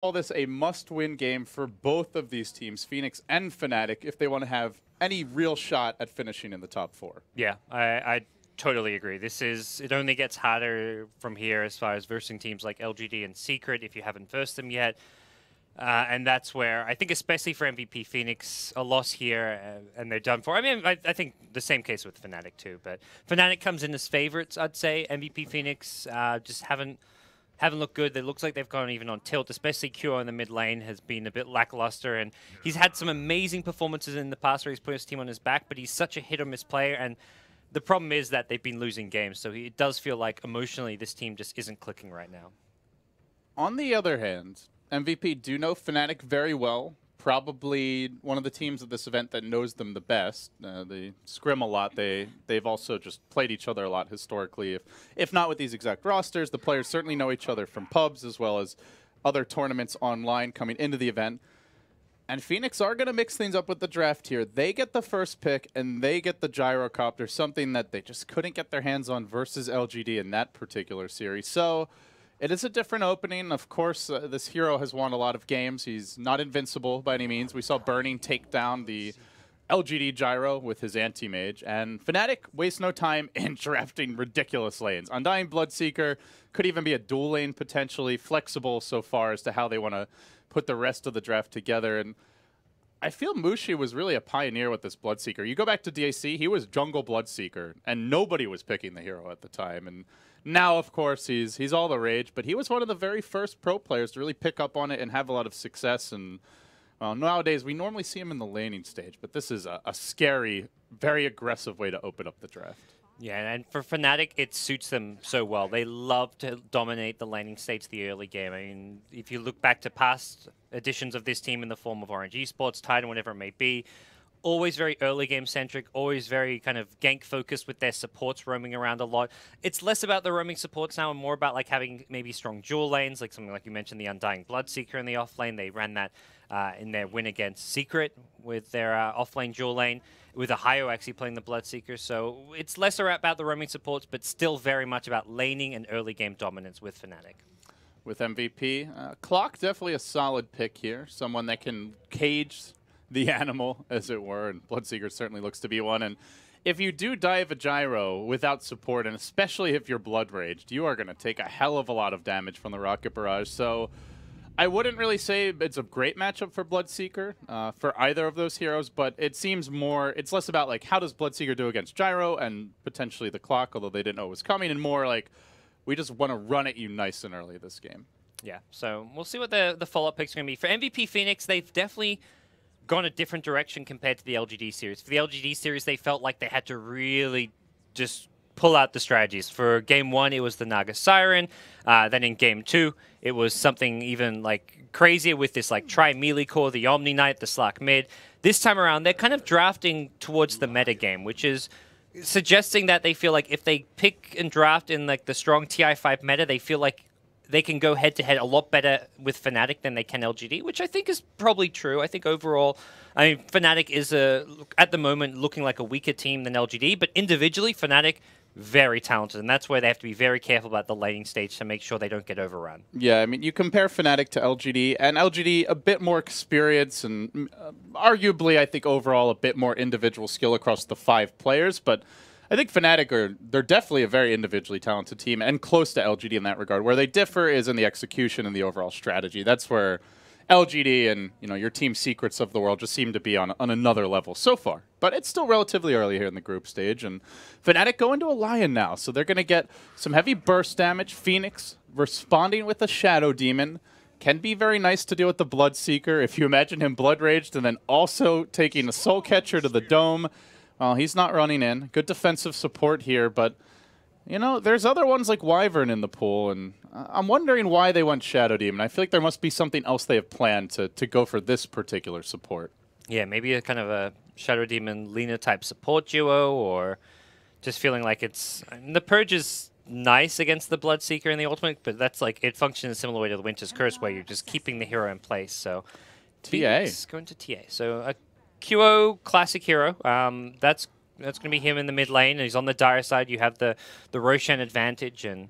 call this a must-win game for both of these teams, Phoenix and Fnatic, if they want to have any real shot at finishing in the top four. Yeah, I totally agree. It only gets harder from here as far as versing teams like LGD and Secret if you haven't versed them yet. And that's where I think, especially for MVP.Phoenix, a loss here and they're done for. I mean, I think the same case with Fnatic too. But Fnatic comes in as favorites, I'd say. MVP.Phoenix just haven't looked good. It looks like they've gone even on tilt, especially Q in the mid lane has been a bit lackluster. And he's had some amazing performances in the past where he's put his team on his back, but he's such a hit or miss player. And the problem is that they've been losing games. So it does feel like emotionally this team just isn't clicking right now. On the other hand, MVP do know Fnatic very well. Probably one of the teams of this event that knows them the best. They scrim a lot. They've also just played each other a lot historically. If not with these exact rosters, the players certainly know each other from pubs as well as other tournaments online coming into the event. And Phoenix are going to mix things up with the draft here. They get the first pick, and they get the gyrocopter, something that they just couldn't get their hands on versus LGD in that particular series. So it is a different opening. Of course, this hero has won a lot of games. He's not invincible by any means. We saw Burning take down the LGD gyro with his anti-mage. And Fnatic wastes no time in drafting ridiculous lanes. Undying Bloodseeker could even be a dual lane potentially, flexible so far as to how they want to put the rest of the draft together. And I feel Mushi was really a pioneer with this Bloodseeker. You go back to DAC, he was jungle Bloodseeker, and nobody was picking the hero at the time. And now, of course, he's all the rage, but he was one of the very first pro players to really pick up on it and have a lot of success. And well, nowadays, we normally see him in the laning stage, but this is a scary, very aggressive way to open up the draft. Yeah, and for Fnatic, it suits them so well. They love to dominate the laning stage the early game. I mean, if you look back to past editions of this team in the form of Orange Esports, Titan, whatever it may be, always very early game centric, always very kind of gank focused with their supports roaming around a lot. It's less about the roaming supports now and more about like having maybe strong dual lanes, like something like you mentioned, the Undying Bloodseeker in the off lane. They ran that in their win against Secret with their off lane dual lane, with Ohio actually playing the Bloodseeker. So it's lesser about the roaming supports, but still very much about laning and early game dominance with Fnatic. With MVP, Clock definitely a solid pick here. Someone that can cage the animal, as it were, and Bloodseeker certainly looks to be one. And if you do dive a gyro without support, and especially if you're Blood Raged, you are going to take a hell of a lot of damage from the Rocket Barrage. So I wouldn't really say it's a great matchup for Bloodseeker for either of those heroes, but it seems more, it's less about like how does Bloodseeker do against gyro and potentially the Clock, although they didn't know it was coming, and more like we just want to run at you nice and early this game. Yeah, so we'll see what the follow-up picks are going to be. For MVP.Phoenix, they've definitely gone a different direction compared to the LGD series. For the LGD series, they felt like they had to really just pull out the strategies. For Game 1, it was the Naga Siren. Then in Game 2, it was something even like crazier with this like tri-melee core, the Omni Knight, the Slack mid. This time around, they're kind of drafting towards the meta game, which is suggesting that they feel like if they pick and draft in like the strong TI5 meta, they feel like they can go head-to-head a lot better with Fnatic than they can LGD, which I think is probably true. I think overall, I mean, Fnatic is, at the moment, looking like a weaker team than LGD, but individually, Fnatic, very talented, and that's where they have to be very careful about the laning stage to make sure they don't get overrun. Yeah, I mean, you compare Fnatic to LGD, and LGD a bit more experience and arguably, I think, overall a bit more individual skill across the 5 players, but I think Fnatic they're definitely a very individually talented team and close to LGD in that regard. Where they differ is in the execution and the overall strategy. That's where LGD and your team secrets of the world just seem to be on another level so far. But it's still relatively early here in the group stage, and Fnatic go into a Lion now, so they're going to get some heavy burst damage. Phoenix responding with a Shadow Demon. Can be very nice to deal with the Bloodseeker. If you imagine him Blood Raged and then also taking a Soul Catcher to the Dome, well, he's not running in. Good defensive support here, but, there's other ones like Wyvern in the pool, and I'm wondering why they went Shadow Demon. I feel like there must be something else they have planned to go for this particular support. Yeah, maybe a kind of a Shadow Demon Lina type support duo, or just feeling like it's... I mean, the Purge is nice against the Bloodseeker in the ultimate, but that's like, it functions in a similar way to the Winter's Curse, where you're just keeping the hero in place, so... TA. Going to TA. So a QO classic hero. That's going to be him in the mid lane. He's on the dire side. You have the Roshan advantage, and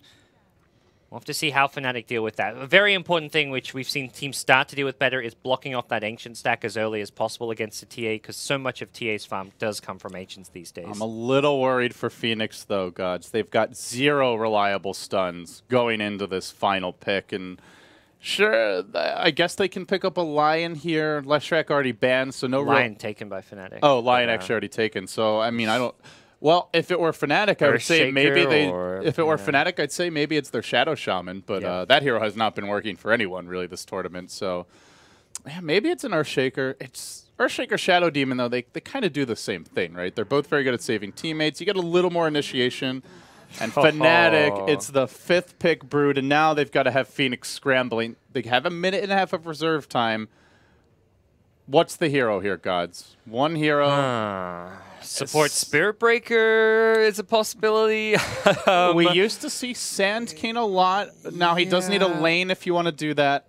We'll have to see how Fnatic deal with that. A very important thing which we've seen teams start to deal with better is blocking off that Ancient stack as early as possible against the TA, because so much of TA's farm does come from Ancients these days. I'm a little worried for Phoenix, though, Gods. They've got 0 reliable stuns going into this final pick, and sure, I guess they can pick up a Lion here. Leshrac already banned, so no Lion taken by Fnatic. Oh, Lion actually already taken, so, I mean, I don't... Well, if it were Fnatic, I would say maybe they... If it were Fnatic, I'd say maybe it's their Shadow Shaman, but that hero has not been working for anyone, really, this tournament, so... Yeah, maybe it's an Earthshaker. It's Earthshaker Shadow Demon, though, they kind of do the same thing, right? They're both very good at saving teammates. You get a little more initiation. And Fnatic, it's the 5th pick Brood, and now they've got to have Phoenix scrambling. They have a minute and a half of reserve time. What's the hero here, Gods? One hero... Support Spirit Breaker is a possibility. We used to see Sand King a lot. Now he does need a lane if you want to do that.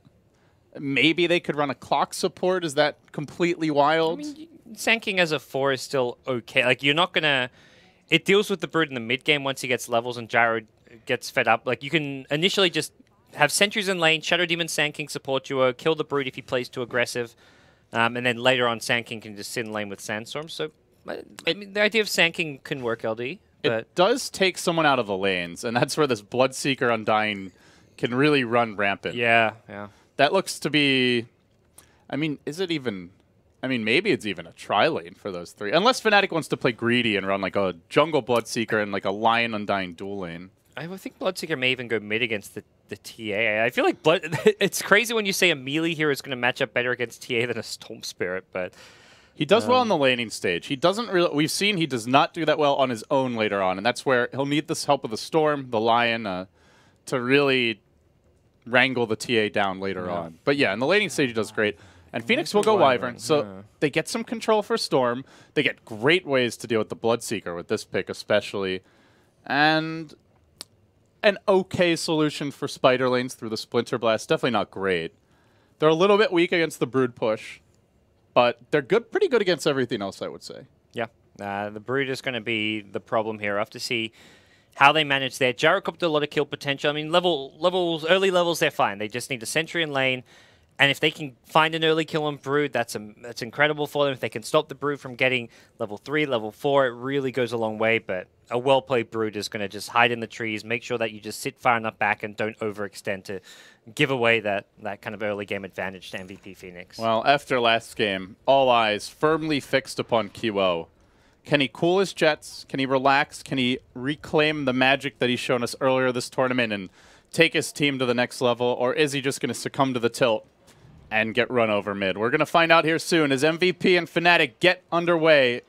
Maybe they could run a clock support. Is that completely wild? I mean, Sand King as a 4 is still okay. Like, you're not going to... It deals with the Brood in the mid game once he gets levels and Gyro gets fed up. Like, you can initially just have sentries in lane, Shadow Demon, Sand King support duo, kill the Brood if he plays too aggressive, and then later on Sand King can just sit in lane with Sandstorm. So... I mean, the idea of Sand King can work, LD. But it does take someone out of the lanes, and that's where this Bloodseeker Undying can really run rampant. Yeah. That looks to be... I mean, is it even... I mean, maybe it's even a tri-lane for those 3. Unless Fnatic wants to play greedy and run like a Jungle Bloodseeker and like a Lion Undying dual lane. I think Bloodseeker may even go mid against the TA. I feel like it's crazy when you say a melee hero is going to match up better against TA than a Storm Spirit, but... He does well on the laning stage. He doesn't really... We've seen he does not do that well on his own later on, and that's where he'll need this help of the Storm, the Lion, to really wrangle the TA down later on. But yeah, in the laning stage he does great. And Phoenix will go Wyvern, so they get some control for Storm. They get great ways to deal with the Bloodseeker with this pick especially. And an okay solution for Spider lanes through the Splinter Blast. Definitely not great. They're a little bit weak against the Brood push. But they're pretty good against everything else, I would say. Yeah, the Brood is going to be the problem here. I have to see how they manage there. Gyrocopter, a lot of kill potential. I mean, early levels, they're fine. They just need a sentry in lane. And if they can find an early kill on Brood, that's incredible for them. If they can stop the Brood from getting level 3, level 4, it really goes a long way. But a well-played Brood is going to just hide in the trees, make sure that you just sit far enough back and don't overextend to give away that kind of early game advantage to MVP.Phoenix. Well, after last game, all eyes firmly fixed upon QO. Can he cool his jets? Can he relax? Can he reclaim the magic that he's shown us earlier this tournament and take his team to the next level? Or is he just going to succumb to the tilt and get run over mid? We're going to find out here soon as MVP and Fnatic get underway.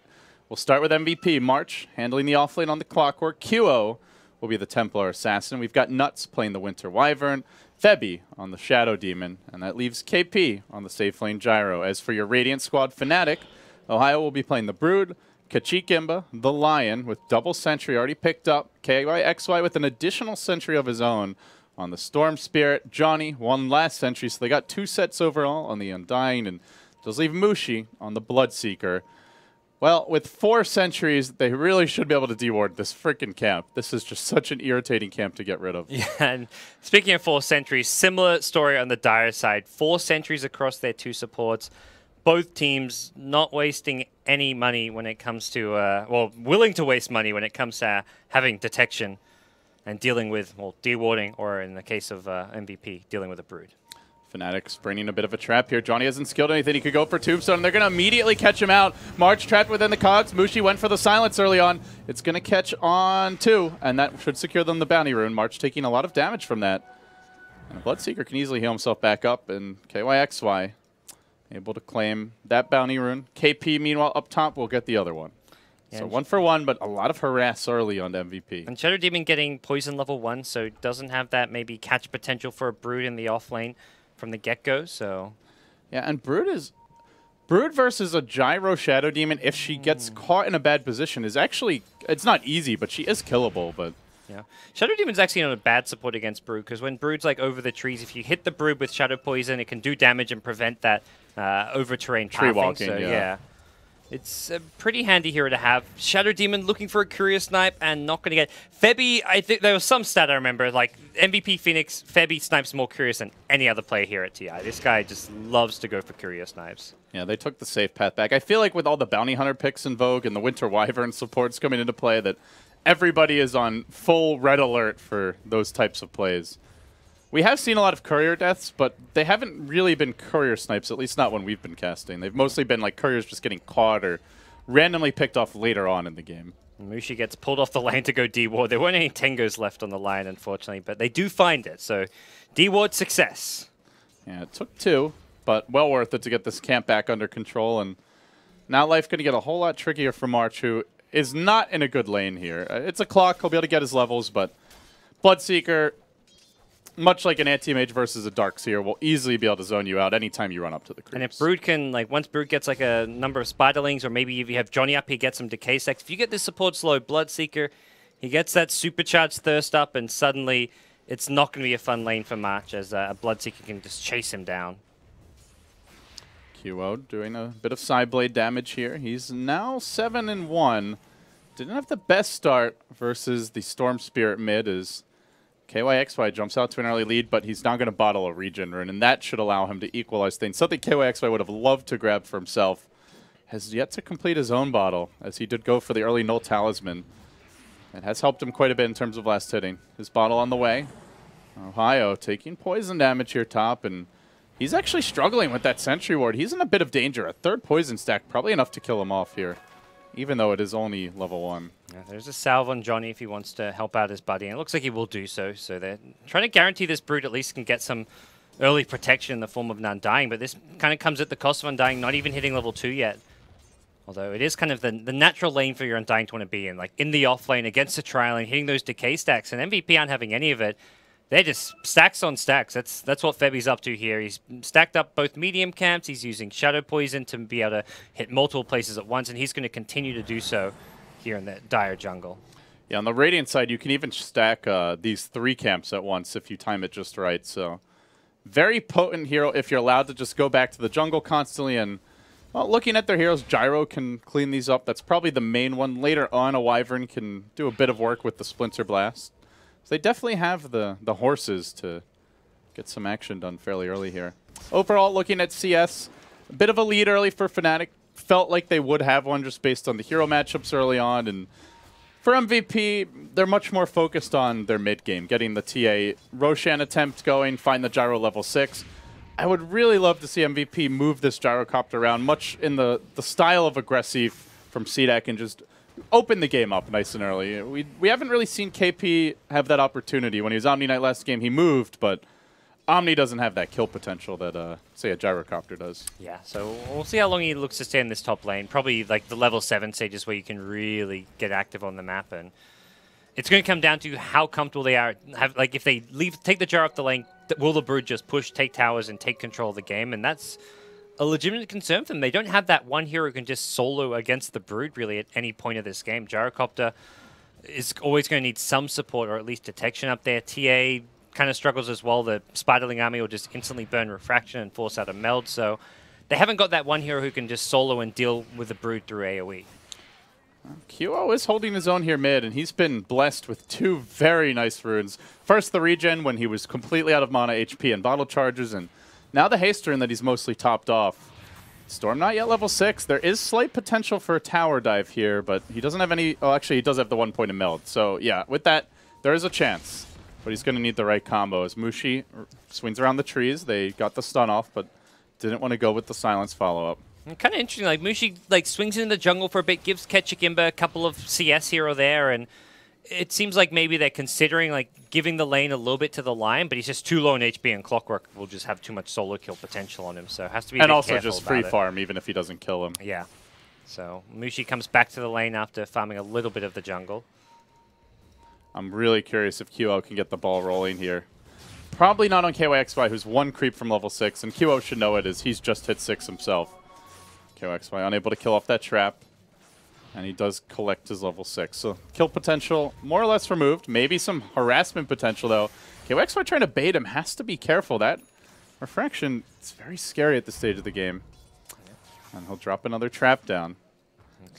We'll start with MVP. March handling the offlane on the clockwork. QO will be the Templar Assassin. We've got Nuts playing the Winter Wyvern. Febby on the Shadow Demon. And that leaves KP on the safe lane Gyro. As for your Radiant squad, Fnatic, Ohio will be playing the Brood. Kachik Imba, the Lion, with double sentry already picked up. KYXY with an additional sentry of his own on the Storm Spirit. Johnny, one last sentry, so they got 2 sets overall on the Undying, and does leave Mushi on the Bloodseeker. Well, with 4 sentries, they really should be able to deward this freaking camp. This is just such an irritating camp to get rid of. Yeah, and speaking of 4 sentries, similar story on the Dire side. 4 sentries across their 2 supports. Both teams not wasting any money when it comes to, well, willing to waste money when it comes to having detection and dealing with, well, dewarding, or in the case of MVP, dealing with a Brood. Fnatic's bringing a bit of a trap here. Johnny hasn't skilled anything. He could go for Tombstone, and they're going to immediately catch him out. March trapped within the cogs. Mushi went for the silence early on. It's going to catch on 2, and that should secure them the bounty rune. March taking a lot of damage from that. And a Bloodseeker can easily heal himself back up, and KYXY able to claim that bounty rune. KP, meanwhile, up top, will get the other one. Yeah, so 1 for 1, but a lot of harass early on MVP. And Shadow Demon getting poison level 1, so doesn't have that maybe catch potential for a Brood in the offlane from the get-go, so... Yeah, and Brood versus a Gyro Shadow Demon, if she gets caught in a bad position, is actually... It's not easy, but she is killable, but... Yeah. Shadow Demon's actually not a bad support against Brood, because when Brood's like over the trees, if you hit the Brood with Shadow Poison, it can do damage and prevent that over-terrain tree walking, so, yeah. It's a pretty handy hero to have. Shadow Demon looking for a Curious Snipe and not going to get... Febby, I think there was some stat I remember, like MVP.Phoenix, Febby snipes more Curious than any other player here at TI. This guy just loves to go for Curious Snipes. Yeah, they took the safe path back. I feel like with all the Bounty Hunter picks in vogue and the Winter Wyvern supports coming into play that everybody is on full red alert for those types of plays. We have seen a lot of courier deaths, but they haven't really been courier snipes, at least not when we've been casting. They've mostly been like couriers just getting caught or randomly picked off later on in the game. Mushi gets pulled off the lane to go D-Ward. There weren't any Tengos left on the line, unfortunately, but they do find it, so D-Ward success. Yeah, it took 2, but well worth it to get this camp back under control, and now life going to get a whole lot trickier for March, who is not in a good lane here. It's a clock, he'll be able to get his levels, but Bloodseeker, much like an anti-mage versus a Darkseer, will easily be able to zone you out anytime you run up to the creeps. And if Brood can, like, once Brood gets, like, a number of Spiderlings, or maybe if you have Johnny up, he gets some Decay Stacks. If you get this support slow Bloodseeker, he gets that supercharged Thirst up, and suddenly it's not going to be a fun lane for March, as a Bloodseeker can just chase him down. QO doing a bit of Psyblade damage here. He's now 7-1. Didn't have the best start versus the Storm Spirit mid as KYXY jumps out to an early lead, but he's now going to bottle a regen rune, and that should allow him to equalize things. Something KYXY would have loved to grab for himself. Has yet to complete his own bottle, as he did go for the early Null Talisman. It has helped him quite a bit in terms of last hitting. His bottle on the way. Ohio taking poison damage here top, and he's actually struggling with that Sentry Ward. He's in a bit of danger. A third poison stack, probably enough to kill him off here, even though it is only level 1. Yeah, there's a salve on Johnny if he wants to help out his buddy, and it looks like he will do so. So they're trying to guarantee this Brood at least can get some early protection in the form of an Undying, but this kind of comes at the cost of Undying not even hitting level 2 yet. Although it is kind of the natural lane for your Undying to want to be in, like in the off lane against the trial lane, hitting those decay stacks, and MVP aren't having any of it. They're just stacks on stacks. That's what Febby's up to here. He's stacked up both medium camps. He's using Shadow Poison to be able to hit multiple places at once, and he's going to continue to do so here in the Dire jungle. Yeah, on the Radiant side, you can even stack these 3 camps at once if you time it just right. So very potent hero if you're allowed to just go back to the jungle constantly. And well, looking at their heroes, Gyro can clean these up. That's probably the main one. Later on, a Wyvern can do a bit of work with the Splinter Blast. So they definitely have the horses to get some action done fairly early here. Overall, looking at CS, a bit of a lead early for Fnatic. Felt like they would have one just based on the hero matchups early on. And for MVP, they're much more focused on their mid game, getting the TA Roshan attempt going, find the Gyro level 6. I would really love to see MVP move this Gyrocopter around, much in the style of aggressive from CDAC, and just open the game up nice and early. We haven't really seen KP have that opportunity. When he was Omni Knight last game, he moved, but Omni doesn't have that kill potential that, say, a Gyrocopter does. Yeah, so we'll see how long he looks to stay in this top lane. Probably like the level 7 stages where you can really get active on the map, and it's going to come down to how comfortable they are. Like if they take the Gyro off the lane, will the Brood just push, take towers, and take control of the game? And that's a legitimate concern for them. They don't have that one hero who can just solo against the Brood really at any point of this game. Gyrocopter is always going to need some support or at least detection up there. TA kind of struggles as well. The Spiderling army will just instantly burn Refraction and force out a meld. So they haven't got that one hero who can just solo and deal with the Brood through AoE. QO is holding his own here mid, and he's been blessed with 2 very nice runes. First, the regen when he was completely out of mana HP and bottle charges, and now the haste rune that he's mostly topped off. Storm not yet level 6. There is slight potential for a tower dive here, but he doesn't have any... Oh, actually, he does have the 1 point of meld. So, yeah, with that, there is a chance. But he's going to need the right combo as Mushi swings around the trees. They got the stun off, but didn't want to go with the silence follow-up. Kind of interesting, like Mushi like swings into the jungle for a bit, gives Ketchikimba a couple of CS here or there, and it seems like maybe they're considering like giving the lane a little bit to the Lion, but he's just too low in HP, and Clockwork will just have too much solo kill potential on him, so it has to be a bit also careful just about free it. farm even if he doesn't kill him. Yeah. So Mushi comes back to the lane after farming a little bit of the jungle. I'm really curious if QO can get the ball rolling here. Probably not on KYXY, who's 1 creep from level 6, and QO should know it as he's just hit 6 himself. KYXY unable to kill off that trap, and he does collect his level 6. So kill potential more or less removed. Maybe some harassment potential, though. KYXY trying to bait him. Has to be careful. That Refraction is very scary at this stage of the game. And he'll drop another trap down.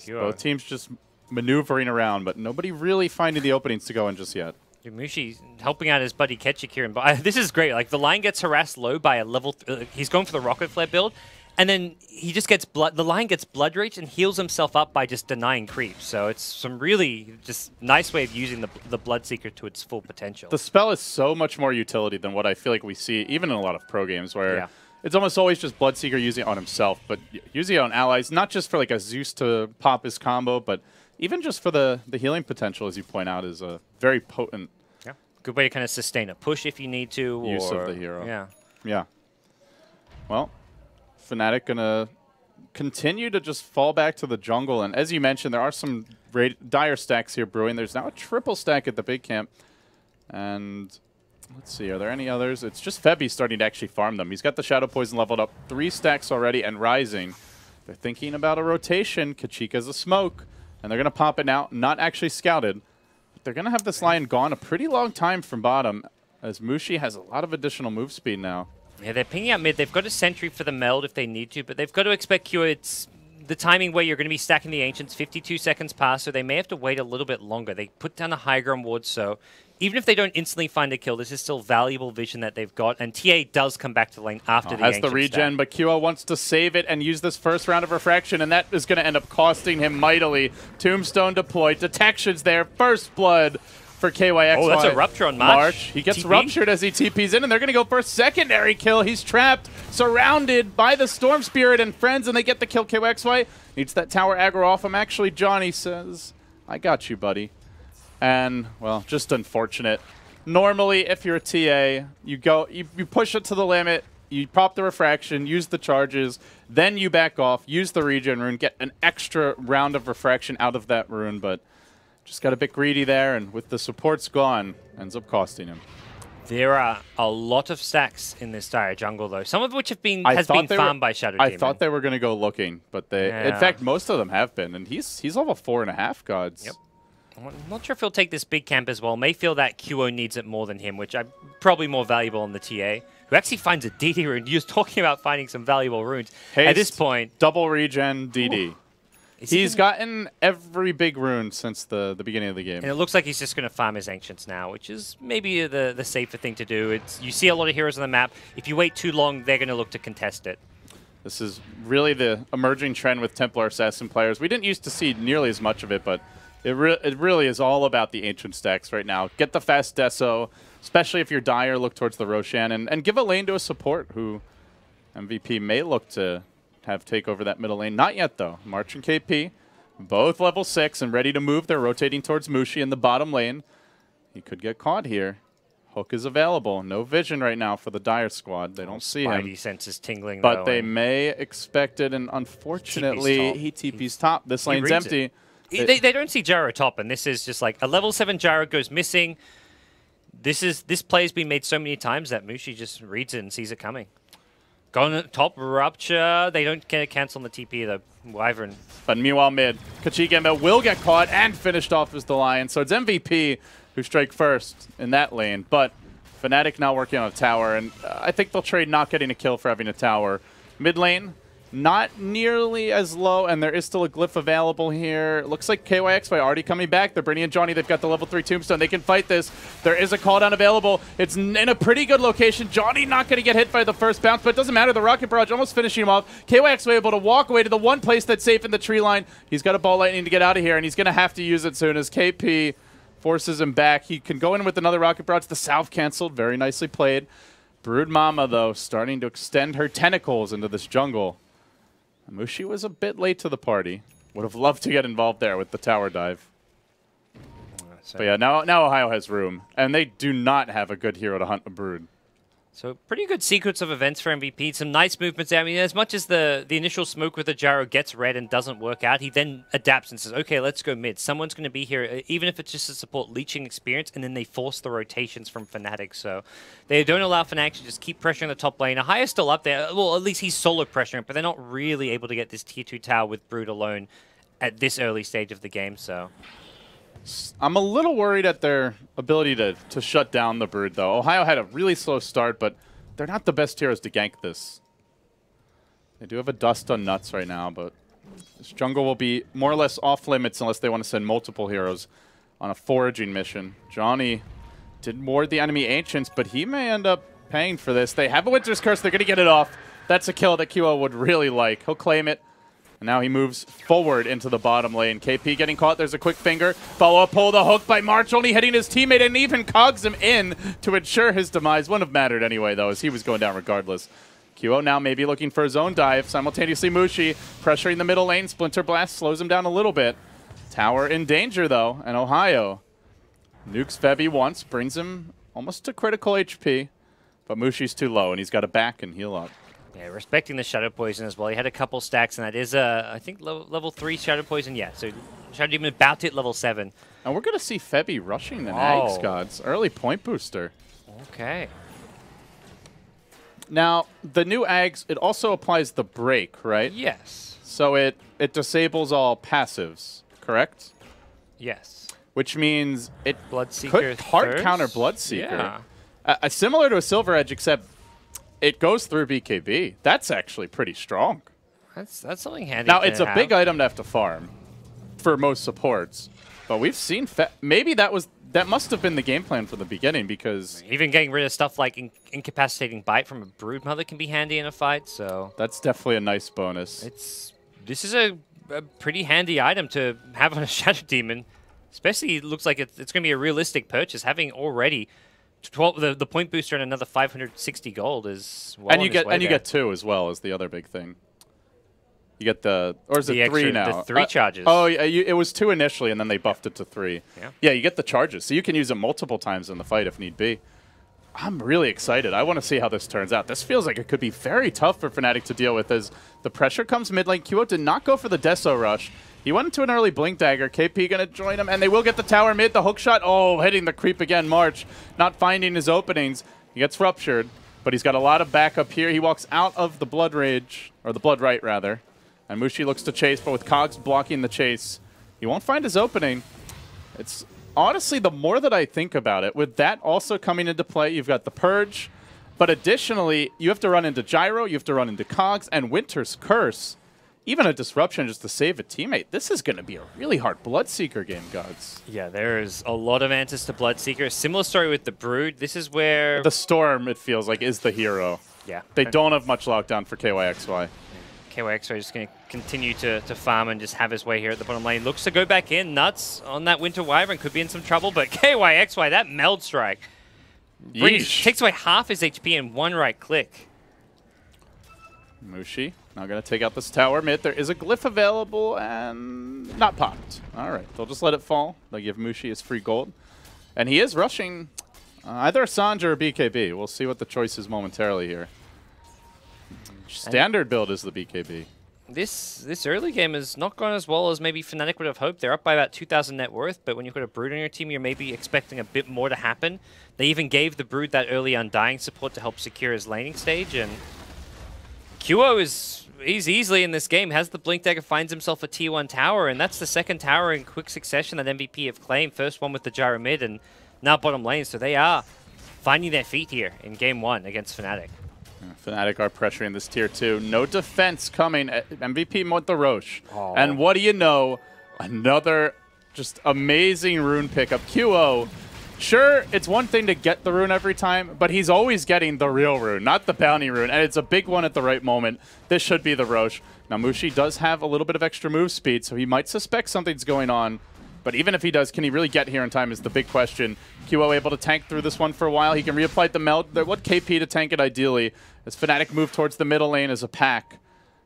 Both teams just maneuvering around, but nobody really finding the openings to go in just yet. Mushi helping out his buddy Ketchik here. But this is great. Like, the line gets harassed low by a level... he's going for the Rocket Flare build, and then he just gets blood... The line gets Blood Rage and heals himself up by just denying creeps. So it's some really just nice way of using the Bloodseeker to its full potential. The spell is so much more utility than what I feel like we see, even in a lot of pro games, where it's almost always just Bloodseeker using it on himself, but using it on allies, not just for like a Zeus to pop his combo, but even just for the healing potential, as you point out, is a very potent good way to kind of sustain a push if you need to. Use of the hero. Yeah. Well, Fnatic going to continue to just fall back to the jungle. And as you mentioned, there are some dire stacks here brewing. There's now a triple stack at the big camp. And let's see, are there any others? It's just Febby starting to actually farm them. He's got the Shadow Poison leveled up 3 stacks already and rising. They're thinking about a rotation. Kachika's a smoke. And they're going to pop it now, not actually scouted. But they're going to have this Lion gone a pretty long time from bottom, as Mushi has a lot of additional move speed now. Yeah, they're pinging out mid. They've got a sentry for the meld if they need to, but they've got to expect Q. It's the timing where you're going to be stacking the Ancients. 52 seconds pass, so they may have to wait a little bit longer. They put down a high ground ward, so even if they don't instantly find a kill, this is still valuable vision that they've got. And TA does come back to lane after the has Ancient the regen, stack. but QO wants to save it and use this first round of Refraction, and that is going to end up costing him mightily. Tombstone deployed. Detection's there. First blood for KYXY. Oh, that's a Rupture on March. He gets TP? ruptured as he TPs in, and they're going to go for a secondary kill. He's trapped, surrounded by the Storm Spirit and friends, and they get the kill. KYXY needs that tower aggro off him. Actually, Johnny says, I got you, buddy. And, well, just unfortunate. Normally, if you're a TA, you push it to the limit, you pop the Refraction, use the charges, then you back off, use the regen rune, get an extra round of Refraction out of that rune, but just got a bit greedy there, and with the supports gone, ends up costing him. There are a lot of stacks in this dire jungle, though. Some of which have been farmed by Shadow Demon. I thought they were going to go looking, but they, in fact, most of them have been, and he's level 4.5 gods. Yep. I'm not sure if he'll take this big camp as well. May feel that QO needs it more than him, which I'm probably more valuable on the TA, who actually finds a DD rune. You're talking about finding some valuable runes. Haste, at this point, double regen, DD. He's gotten every big rune since the beginning of the game. And it looks like he's just going to farm his Ancients now, which is maybe the safer thing to do. You see a lot of heroes on the map. If you wait too long, they're going to look to contest it. This is really the emerging trend with Templar Assassin players. We didn't used to see nearly as much of it, but it really is all about the Ancient stacks right now. Get the fast Deso, especially if you're dire, look towards the Roshan, and give a lane to a support who MVP may look to have take over that middle lane. Not yet, though. March and KP, both level 6 and ready to move. They're rotating towards Mushi in the bottom lane. He could get caught here. Hook is available. No vision right now for the Dire squad. They don't see him. Spidey senses tingling, but they may expect it, and unfortunately, he TP's top. This lane's empty. They don't see Gyro top, and this is just like a level 7 Gyro goes missing. This play's been made so many times that Mushi just reads it and sees it coming. Going top, Rupture. They don't get a cancel on the TP, though. Wyvern. But meanwhile, mid, Kachika will get caught and finished off as the Lion. So it's MVP who strike first in that lane. But Fnatic now working on a tower, and I think they'll trade not getting a kill for having a tower. Mid lane, not nearly as low, and there is still a glyph available here. Looks like KYXY already coming back. They're bringing in Johnny. They've got the level 3 Tombstone. They can fight this. There is a call down available. It's in a pretty good location. Johnny not going to get hit by the first bounce, but it doesn't matter. The Rocket Barrage almost finishing him off. KYXY able to walk away to the one place that's safe in the tree line. He's got a Ball Lightning to get out of here, and he's going to have to use it soon as KP forces him back. He can go in with another Rocket Barrage. The South canceled. Very nicely played. Brood Mama, though, starting to extend her tentacles into this jungle. Mushi was a bit late to the party. Would have loved to get involved there with the tower dive. But yeah, now Ohio has room. And they do not have a good hero to hunt a Brood. So pretty good sequence of events for MVP. Some nice movements there. I mean, as much as the initial smoke with the Gyro gets red and doesn't work out, he then adapts and says, okay, let's go mid. Someone's going to be here, even if it's just to support leeching experience, and then they force the rotations from Fnatic. So they don't allow Fnatic to just keep pressuring the top lane. Ahaya's still up there. Well, at least he's solo pressuring, but they're not really able to get this tier 2 tower with Brood alone at this early stage of the game. So I'm a little worried at their ability to shut down the Brood, though. Ohio had a really slow start, but they're not the best heroes to gank this. They do have a Dust on Nuts right now, but This jungle will be more or less off limits unless they want to send multiple heroes on a foraging mission. Johnny did ward the enemy Ancients, but he may end up paying for this. They have a Winter's Curse. They're going to get it off. That's a kill that QO would really like. He'll claim it. And now he moves forward into the bottom lane. KP getting caught. There's a quick finger. Follow-up pull. The hook by March, only hitting his teammate and even cogs him in to ensure his demise. Wouldn't have mattered anyway, though, as he was going down regardless. QO now maybe looking for his own dive. Simultaneously, Mushi pressuring the middle lane. Splinter Blast slows him down a little bit. Tower in danger, though, and Ohio nukes Febby once, brings him almost to critical HP. But Mushi's too low, and he's got to back and heal up. Yeah, respecting the Shadow Poison as well. He had a couple stacks, and that is, I think, level 3 Shadow Poison. Yeah, so Shadow Demon about to hit level 7. And we're going to see Febby rushing the Nags Gods. Early point booster. Okay. Now, the new Ags, it also applies the break, right? Yes. So it disables all passives, correct? Yes. Which means it Bloodseeker could hard thirst? counter Bloodseeker. Yeah. Similar to a Silver Edge, except it goes through BKB. That's actually pretty strong. That's something handy. Now, it's a big item to have to farm for most supports. But we've seen... maybe that must have been the game plan from the beginning, because... Even getting rid of stuff like incapacitating bite from a Broodmother can be handy in a fight, so... That's definitely a nice bonus. This is a pretty handy item to have on a Shadow Demon. Especially, it looks like it's going to be a realistic purchase. Having already 12, the point booster and another 560 gold is well you get 2 as well as the other big thing. You get or is it 3 now? The 3 charges. Oh, yeah, it was 2 initially, and then they buffed it to 3. Yeah, you get the charges, so you can use it multiple times in the fight if need be. I'm really excited. I want to see how this turns out. This feels like it could be very tough for Fnatic to deal with as the pressure comes mid lane. QO did not go for the Deso rush. He went into an early Blink Dagger. KP going to join him, and they will get the tower mid. The hook shot, hitting the creep again. March not finding his openings. He gets ruptured, but he's got a lot of backup here. He walks out of the Blood Rage, or the Blood Right, rather. And Mushi looks to chase, but with Cogs blocking the chase, he won't find his opening. It's honestly, the more that I think about it, with that also coming into play, you've got the Purge, but additionally, you have to run into Gyro, you have to run into Cogs, and Winter's Curse. Even a Disruption just to save a teammate. This is going to be a really hard Bloodseeker game, Gods. Yeah, there's a lot of answers to Bloodseeker. Similar story with the Brood. This is where... The Storm, it feels like, is the hero. Yeah. They don't have much lockdown for KYXY. KYXY is just going to continue to farm and just have his way here at the bottom lane. Looks to go back in. Nuts on that Winter Wyvern. Could be in some trouble, but KYXY, that Meld Strike, takes away half his HP in one right click. Mushi now going to take out this tower mid. There is a glyph available and not popped. All right, they'll just let it fall. They'll give Mushi his free gold. And he is rushing either a Sanj or a BKB. We'll see what the choice is momentarily here. Standard build is the BKB. This early game has not gone as well as maybe Fnatic would have hoped. They're up by about 2,000 net worth, but when you've got a Brood on your team, you're maybe expecting a bit more to happen. They even gave the Brood that early Undying support to help secure his laning stage, and QO he's easily in this game, has the Blink Dagger, finds himself a T1 tower, and that's the second tower in quick succession that MVP have claimed. First one with the Gyro mid, and now bottom lane, so they are finding their feet here in game 1 against Fnatic. Fnatic are pressuring this tier 2. No defense coming. MVP with the Roche. And what do you know? Another just amazing rune pickup. QO, sure, it's one thing to get the rune every time, but he's always getting the real rune, not the bounty rune. And it's a big one at the right moment. This should be the Roche. Now, Mushi does have a little bit of extra move speed, so he might suspect something's going on. But even if he does, can he really get here in time is the big question. QO able to tank through this one for a while. He can reapply the meld. What KP to tank it ideally as Fnatic move towards the middle lane as a pack.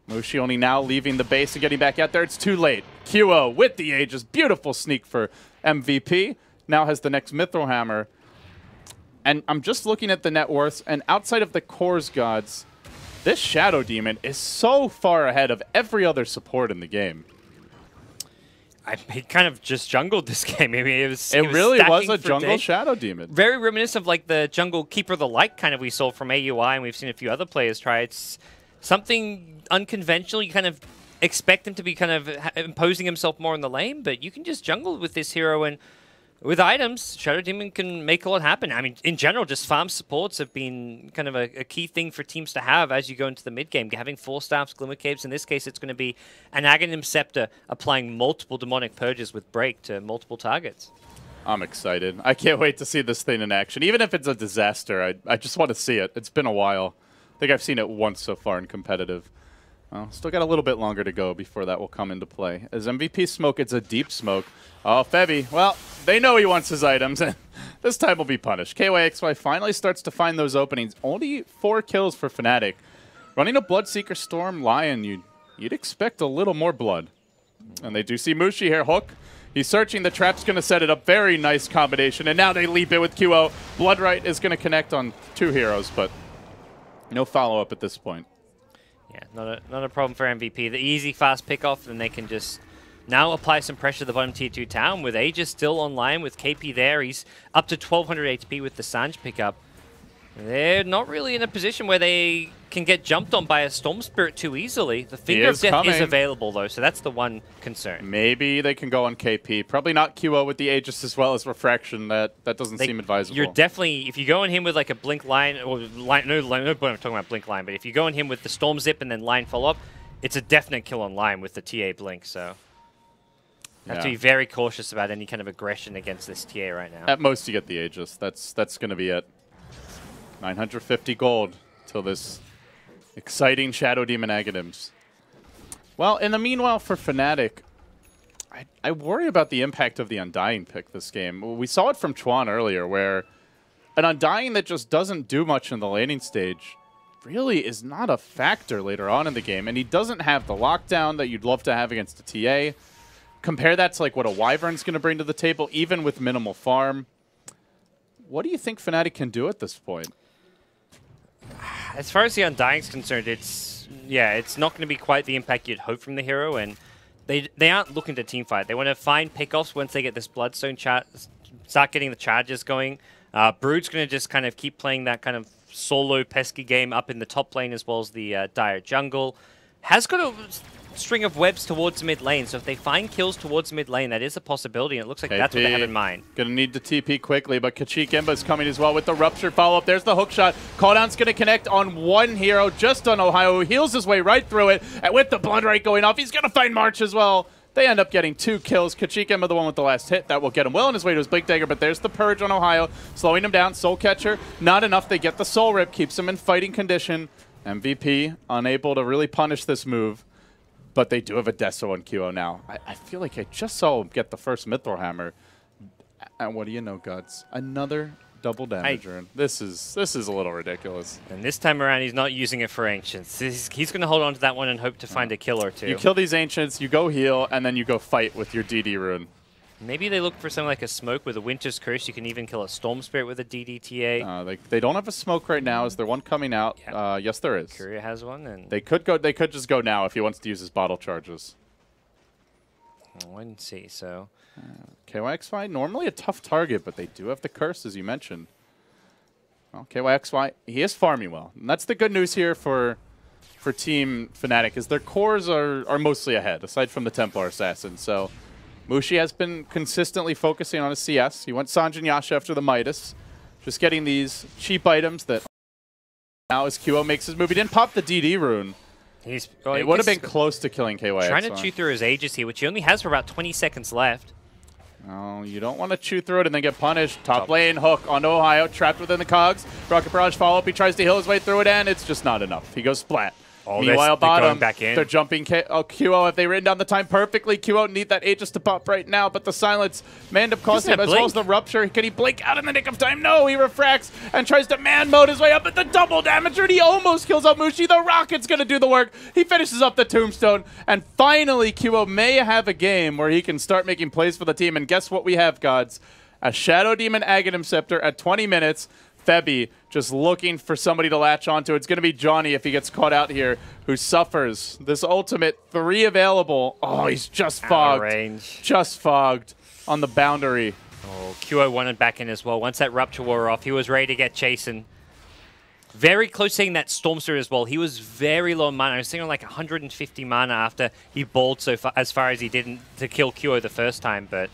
Mushi only now leaving the base and getting back out there. It's too late. QO with the Aegis. Beautiful sneak for MVP. Now has the next Mithril Hammer. And I'm just looking at the net worths, and outside of the cores gods, this Shadow Demon is so far ahead of every other support in the game. He kind of just jungled this game. I mean, it really was a jungle Shadow Demon. Very reminiscent of like the jungle Keeper of the Light kind of we saw from AUI, and we've seen a few other players try. It's something unconventional. You kind of expect him to be kind of imposing himself more in the lane, but you can just jungle with this hero, and With items, Shadow Demon can make a lot happen. I mean, in general, just farm supports have been kind of a key thing for teams to have as you go into the mid-game. Having 4 staffs, Glimmer Caves, in this case, it's going to be an Aghanim Scepter applying multiple demonic purges with Break to multiple targets. I'm excited. I can't wait to see this thing in action. Even if it's a disaster, I just want to see it. It's been a while. I think I've seen it once so far in competitive. Well, still got a little bit longer to go before that will come into play. As MVP smoke, it's a deep smoke. Oh, Febby, well, they know he wants his items, and this time will be punished. KYXY finally starts to find those openings. Only 4 kills for Fnatic. Running a Bloodseeker Storm Lion, you'd expect a little more blood. And they do see Mushi here. Hook. He's searching. The trap's going to set it up. Very nice combination. And now they leap it with QO. Bloodright is going to connect on 2 heroes, but no follow-up at this point. Yeah, not a problem for MVP. The easy, fast pick-off, and they can just now apply some pressure to the bottom tier 2 town. With Aegis still online, with KP there, he's up to 1200 HP with the Sanj pickup. They're not really in a position where they can get jumped on by a Storm Spirit too easily. The Finger of Death is available, though, so that's the one concern. Maybe they can go on KP. Probably not QO with the Aegis as well as Refraction. That doesn't seem advisable. You're definitely, if you go on him with like a Blink Line, or line, no point I'm talking about Blink Line, but if you go on him with the Storm Zip and then Line follow-up, it's a definite kill on line with the TA Blink, so have to be very cautious about any kind of aggression against this TA right now. At most, you get the Aegis. That's going to be it. 950 gold till this exciting Shadow Demon Aghanims. Well, in the meanwhile for Fnatic, I worry about the impact of the Undying pick this game. We saw it from Chuan earlier, where an Undying that just doesn't do much in the laning stage really is not a factor later on in the game, and he doesn't have the lockdown that you'd love to have against a TA. Compare that to like what a Wyvern's going to bring to the table, even with minimal farm. What do you think Fnatic can do at this point? As far as the Undying's concerned, it's not going to be quite the impact you'd hope from the hero, and they aren't looking to teamfight. They want to find pickoffs once they get this Bloodstone start getting the charges going. Brood's going to just kind of keep playing that kind of solo pesky game up in the top lane as well as the Dire jungle. Has got a string of webs towards mid lane, so if they find kills towards mid lane, that is a possibility, and it looks like that's what they have in mind. Gonna need to TP quickly, but Kachik Imba's coming as well with the Rupture follow-up. There's the hook shot. Calldown's gonna connect on one hero, just on Ohio, who heals his way right through it, and with the Bloodright going off, he's gonna find March as well. They end up getting 2 kills. Kachik Imba, the one with the last hit, that will get him well on his way to his Blink Dagger, but there's the Purge on Ohio, slowing him down. Soul Catcher, not enough. They get the Soul Rip, keeps him in fighting condition. MVP unable to really punish this move. But they do have a Deso on QO now. I feel like I just saw him get the first Mithril Hammer. And what do you know, Guts? Another double damager. This is a little ridiculous. And this time around, he's not using it for Ancients. He's going to hold on to that one and hope to find a kill or 2. You kill these Ancients, you go heal, and then you go fight with your DD rune. Maybe they look for something like a smoke with a Winter's Curse. You can even kill a Storm Spirit with a DDTA. They don't have a smoke right now. Is there one coming out? Yeah. Yes, there is. Courier has one. And they could go. They could just go now if he wants to use his bottle charges. I didn't see. So KYXY, normally a tough target, but they do have the curse, as you mentioned. Well, KYXY, he is farming well. And that's the good news here for Team Fnatic, is their cores are mostly ahead, aside from the Templar Assassin. So Mushi has been consistently focusing on his CS. He went Sanj and Yasha after the Midas. Just getting these cheap items that now as QO makes his move. He didn't pop the DD rune. It would have been close to killing KYX. Trying to chew through his Aegis here, which he only has for about 20 seconds left. Oh, you don't want to chew through it and then get punished. Top lane, hook on Ohio, trapped within the cogs. Rocket Barrage follow-up. He tries to heal his way through it, and it's just not enough. He goes splat. Oh, meanwhile, bottom, back in. They're jumping QO. Have they written down the time perfectly? QO need that Aegis to pop right now, but the silence may end up costing him, as well as the Rupture. Can he blink out in the nick of time? No, he refracts and tries to man mode his way up, but the double damage, and he almost kills out Mushi. The Rocket's going to do the work. He finishes up the Tombstone, and finally QO may have a game where he can start making plays for the team, and guess what we have, gods? A Shadow Demon Aghanim Scepter at 20 minutes. Febby just looking for somebody to latch onto. It's going to be Johnny if he gets caught out here, who suffers. This ultimate, 3 available. Oh, he's just fogged. Range. Just fogged on the boundary. Oh, QO wanted back in as well. Once that Rupture wore off, he was ready to get chasing. Very close seeing that Stormster as well. He was very low mana. I was thinking like 150 mana after he balled as far as he didn't to kill QO the first time, but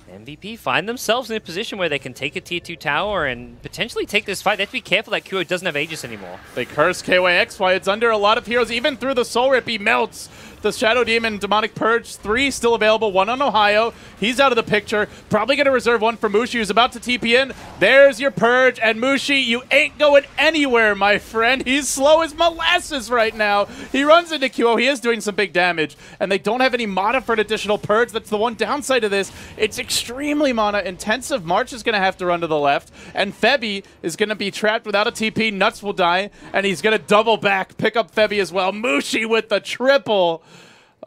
MVP find themselves in a position where they can take a tier 2 tower and potentially take this fight. They have to be careful that Kuro doesn't have Aegis anymore. They curse KYX while it's under a lot of heroes. Even through the Soul Rip, he melts. The Shadow Demon, Demonic Purge, 3 still available, 1 on Ohio. He's out of the picture. Probably going to reserve 1 for Mushi, who's about to TP in. There's your Purge, and Mushi, you ain't going anywhere, my friend. He's slow as molasses right now. He runs into QO. He is doing some big damage, and they don't have any mana for an additional Purge. That's the one downside of this. It's extremely mana-intensive. March is going to have to run to the left, and Febby is going to be trapped without a TP. Nuts will die, and he's going to double back, pick up Febby as well. Mushi with the triple.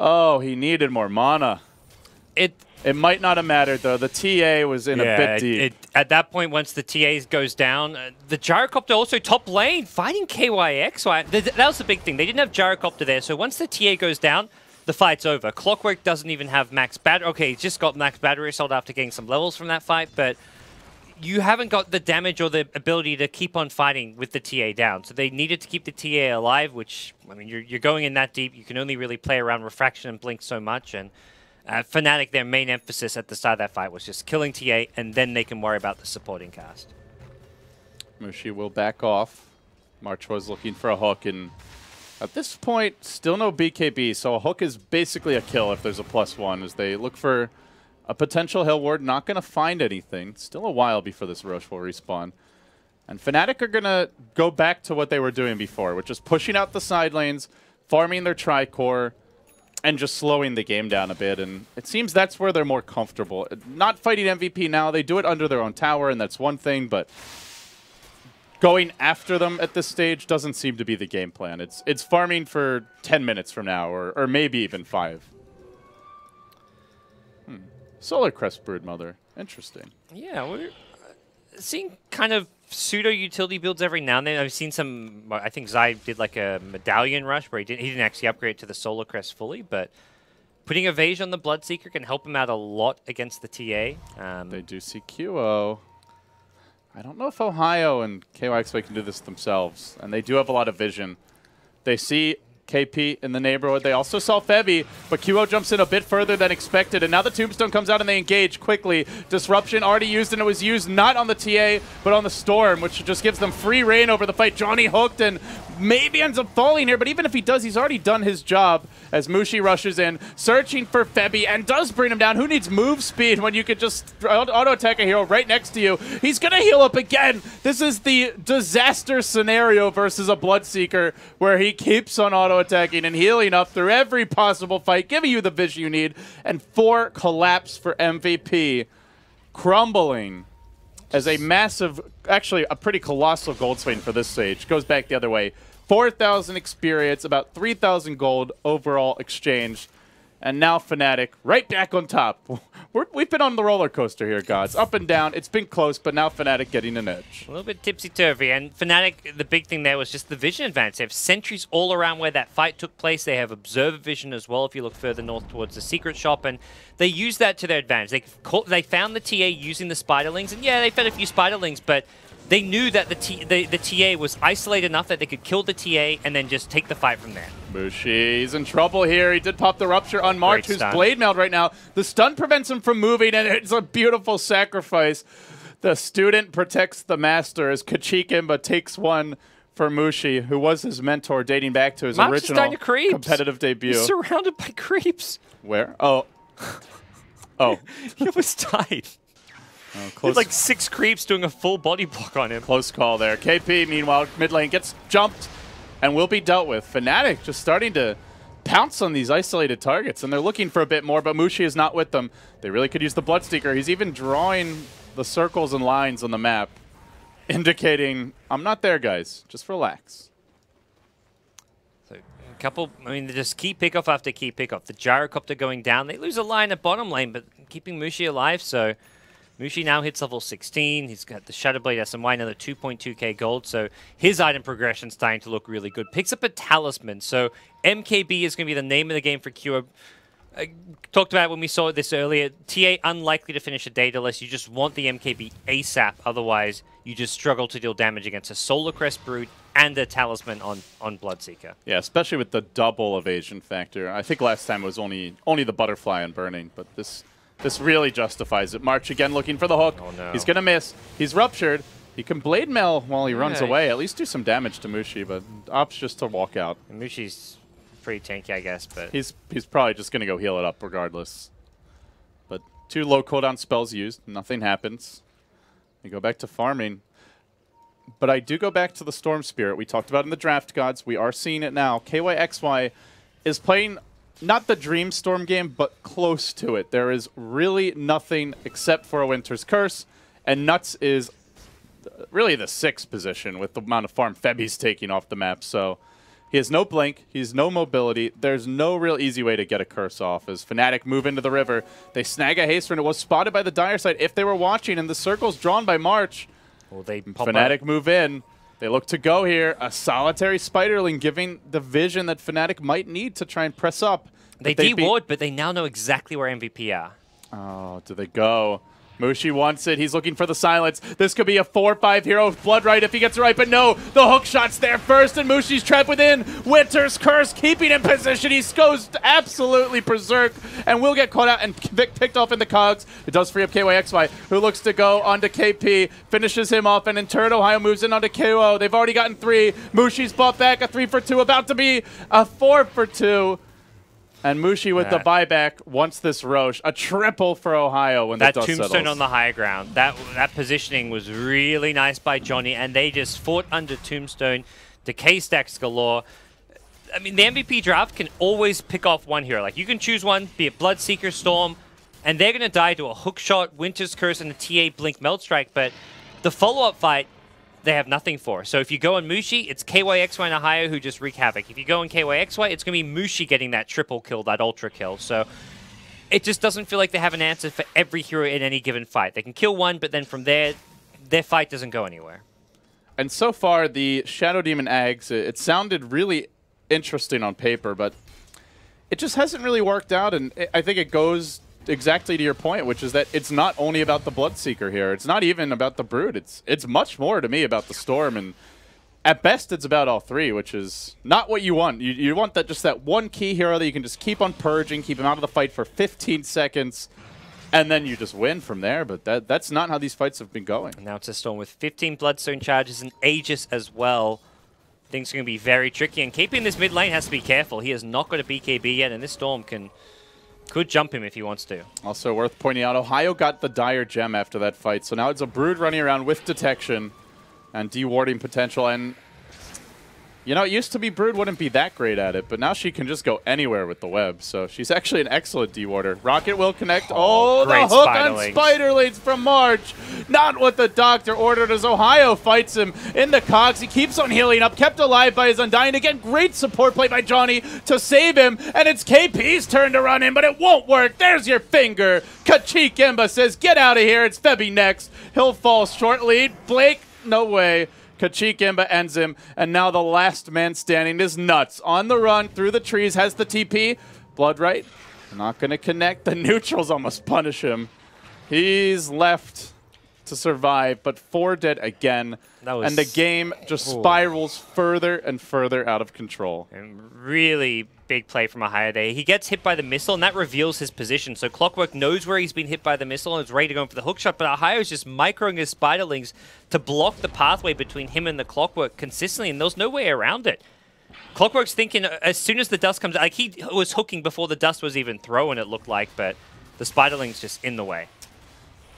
Oh, he needed more mana. It might not have mattered, though. The TA was in a bit deep. At that point, once the TA goes down, the Gyrocopter also top lane, fighting KYX. That was the big thing. They didn't have Gyrocopter there, so once the TA goes down, the fight's over. Clockwork doesn't even have max battery. Okay, he's just got max battery assault after getting some levels from that fight, but you haven't got the damage or the ability to keep on fighting with the TA down. So they needed to keep the TA alive, which, I mean, you're going in that deep. You can only really play around Refraction and Blink so much. And Fnatic, their main emphasis at the start of that fight was just killing TA, and then they can worry about the supporting cast. Mushi will back off. March was looking for a hook, and at this point, still no BKB. So a hook is basically a kill if there's a +1, as they look for a potential Hill Ward. Not going to find anything. Still a while before this Roche will respawn. And Fnatic are going to go back to what they were doing before, which is pushing out the side lanes, farming their Tri-Core, and just slowing the game down a bit. And it seems that's where they're more comfortable. Not fighting MVP now. They do it under their own tower, and that's one thing, but going after them at this stage doesn't seem to be the game plan. It's farming for 10 minutes from now, or maybe even 5. Solar Crest Broodmother. Interesting. Yeah, we're seeing kind of pseudo-utility builds every now and then. I've seen some, I think Zai did like a Medallion Rush where he didn't actually upgrade to the Solar Crest fully, but putting Evasion on the Bloodseeker can help him out a lot against the TA. They do see QO. I don't know if Ohio and KYXY can do this themselves, and they do have a lot of vision. They see KP in the neighborhood. They also saw Febby, but QO jumps in a bit further than expected, and now the Tombstone comes out and they engage quickly. Disruption already used, and it was used not on the TA, but on the Storm, which just gives them free reign over the fight. Johnny hooked and maybe ends up falling here, but even if he does, he's already done his job as Mushi rushes in, searching for Febby, and does bring him down. Who needs move speed when you could just auto-attack a hero right next to you? He's going to heal up again. This is the disaster scenario versus a Bloodseeker, where he keeps on auto-attacking and healing up through every possible fight, giving you the vision you need, and 4 collapse for MVP, crumbling as a massive, actually a pretty colossal gold swing for this stage. Goes back the other way. 4,000 experience, about 3,000 gold overall exchange. And now Fnatic right back on top. We've been on the roller coaster here, gods. Up and down. It's been close, but now Fnatic getting an edge. A little bit tipsy-turvy. And Fnatic, the big thing there was just the vision advance. They have sentries all around where that fight took place. They have observer vision as well if you look further north towards the secret shop. And they use that to their advantage. They found the TA using the spiderlings. And yeah, they fed a few spiderlings, but they knew that the TA was isolated enough that they could kill the TA and then just take the fight from there. Mushi's in trouble here. He did pop the Rupture on March, who's blade mailed right now. The stun prevents him from moving, and it's a beautiful sacrifice. The student protects the master as Kachikimba takes one for Mushi, who was his mentor dating back to his original competitive debut. He's surrounded by creeps. Where? Oh. Oh. He almost died. Oh, he had like 6 creeps doing a full body block on him. Close call there. KP, meanwhile, mid lane gets jumped and will be dealt with. Fnatic just starting to pounce on these isolated targets, and they're looking for a bit more, but Mushi is not with them. They really could use the Bloodseeker. He's even drawing the circles and lines on the map, indicating, I'm not there, guys. Just relax. So a couple, I mean, they just key pickoff after key pickoff. The Gyrocopter going down. They lose a line at bottom lane, but keeping Mushi alive, so Mushi now hits level 16. He's got the Shadowblade SMY, another 2.2k gold. So his item progression is starting to look really good. Picks up a Talisman. So MKB is going to be the name of the game for Cure. I talked about when we saw this earlier. TA unlikely to finish a Daedalus. You just want the MKB ASAP. Otherwise, you just struggle to deal damage against a Solar Crest Brood and a Talisman on Bloodseeker. Yeah, especially with the double evasion factor. I think last time it was only the Butterfly and Burning, but this This really justifies it. March again looking for the hook. Oh, no. He's going to miss. He's ruptured. He can blade mail while he runs away. At least do some damage to Mushi, but opts just to walk out. And Mushi's pretty tanky, I guess, but He's probably just going to go heal it up regardless. But 2 low cooldown spells used. Nothing happens. We go back to farming. But I do go back to the Storm Spirit we talked about in the Draft Gods. We are seeing it now. KYXY is playing not the Dream Storm game, but close to it. There is really nothing except for a Winter's Curse, and Nuts is really the 6th position with the amount of farm Febi's taking off the map. So he has no blink, he has no mobility. There's no real easy way to get a curse off. As Fnatic move into the river, they snag a haste rune. It was spotted by the Dire side if they were watching, and the circle's drawn by March. well, they Fnatic move in. They look to go here. A solitary Spiderling giving the vision that Fnatic might need to try and press up. They de-ward, but they now know exactly where MVP are. Oh, do they go? Mushi wants it. He's looking for the silence. This could be a 4-5 hero of Blood Right if he gets it right, but no. The hook shot's there first, and Mushi's trapped within. Winter's Curse keeping in position. He goes absolutely berserk and will get caught out and picked off in the cogs. It does free up KYXY, who looks to go onto KP, finishes him off, and in turn, Ohio moves in onto KO. They've already gotten 3. Mushi's fought back, a 3 for 2, about to be a 4 for 2. And Mushi with the buyback wants this Roche. A triple for Ohio when the dust settles. That tombstone on the higher ground. That positioning was really nice by Johnny, and they just fought under tombstone. Decay stacks galore. I mean, the MVP draft can always pick off one hero. Like, you can choose one, be it Bloodseeker, Storm, and they're going to die to a hookshot, Winter's Curse, and a TA Blink Melt Strike. But the follow-up fight, they have nothing for. So if you go on Mushi, it's KYXY and Ohio who just wreak havoc. If you go on KYXY, it's going to be Mushi getting that triple kill, that ultra kill. So it just doesn't feel like they have an answer for every hero in any given fight. They can kill one, but then from there, their fight doesn't go anywhere. And so far, the Shadow Demon Ags, it sounded really interesting on paper, but it just hasn't really worked out. And I think it goes exactly to your point, which is that it's not only about the Bloodseeker here. It's not even about the Brood. It's much more to me about the Storm, and at best it's about all 3, which is not what you want. You want just that one key hero that you can just keep on purging, keep him out of the fight for 15 seconds, and then you just win from there. But that's not how these fights have been going. And now it's a Storm with 15 Bloodstone charges and Aegis as well. Things are going to be very tricky, and keeping this mid lane has to be careful. He has not got a BKB yet, and this Storm could jump him if he wants to. Also worth pointing out, Ohio got the Dire Gem after that fight, so now it's a Brood running around with detection and de-warding potential. And, you know, it used to be Brood wouldn't be that great at it, but now she can just go anywhere with the web, so she's actually an excellent de-warder. Rocket will connect. Oh, the hook on Spiderlings from March. Not what the doctor ordered as Ohio fights him in the cogs. He keeps on healing up, kept alive by his Undying. Again, great support play by Johnny to save him, and it's KP's turn to run in, but it won't work. There's your finger. Kachik Imba says, get out of here. It's Febi next. He'll fall short lead. Blake, no way. Kachik Imba ends him, and now the last man standing is Nuts. On the run, through the trees, has the TP. Blood Right, not going to connect. The neutrals almost punish him. He's left to survive, but 4 dead again. And the game just spirals further and further out of control. And really big play from Ohio there. He gets hit by the missile, and that reveals his position. So Clockwork knows where he's been hit by the missile and is ready to go in for the hookshot, but Ohio's just microing his Spiderlings to block the pathway between him and the Clockwork consistently, and there's no way around it. Clockwork's thinking as soon as the dust comes out, like he was hooking before the dust was even thrown, it looked like, but the Spiderling's just in the way.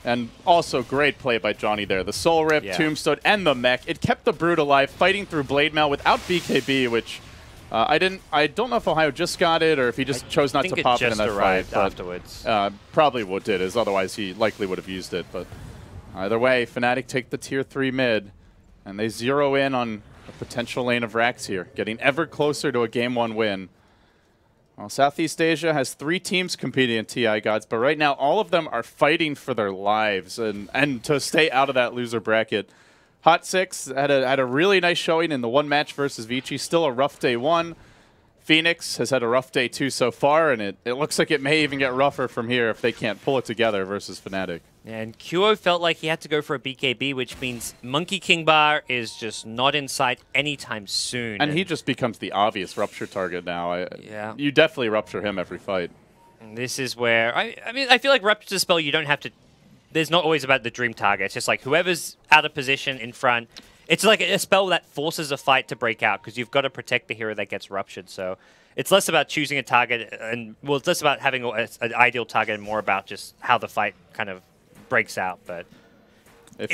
And also great play by Johnny there. The Soul Rip, Tombstone, and the mech. It kept the Brood alive, fighting through Blade Mail without BKB, which I don't know if Ohio just got it or if he just chose not to pop it in that fight. Afterwards. Probably did, as otherwise he likely would have used it. But either way, Fnatic take the tier 3 mid, and they zero in on a potential lane of Rax here, getting ever closer to a Game 1 win. Well, Southeast Asia has 3 teams competing in TI Gods, but right now all of them are fighting for their lives and to stay out of that loser bracket. Hot 6 had a really nice showing in the one match versus Vici. Still a rough day 1. Phoenix has had a rough day 2 so far, and it looks like it may even get rougher from here if they can't pull it together versus Fnatic. And QO felt like he had to go for a BKB, which means Monkey King Bar is just not in sight anytime soon. And he just becomes the obvious rupture target now. You definitely rupture him every fight. And this is where I mean I feel like Rupture's spell you don't have to. There's not always about the dream target. It's just like whoever's out of position in front. It's like a spell that forces a fight to break out because you've got to protect the hero that gets ruptured. So it's less about choosing a target and well, it's less about having an ideal target and more about just how the fight kind of breaks out. But if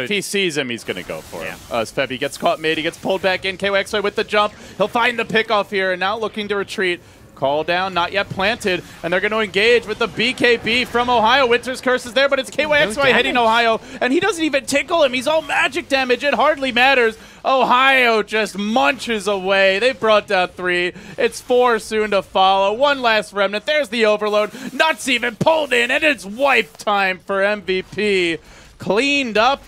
he sees him, he's going to go for him. As Febby gets caught mid, he gets pulled back in. KOXY with the jump. He'll find the pick off here and now looking to retreat. Call down, not yet planted, and they're going to engage with the BKB from Ohio. Winter's Curse is there, but it's KYXY hitting Ohio, and he doesn't even tickle him. He's all magic damage. It hardly matters. Ohio just munches away. They brought down 3. It's 4 soon to follow. One last remnant. There's the overload. Nuts even pulled in, and it's wipe time for MVP. Cleaned up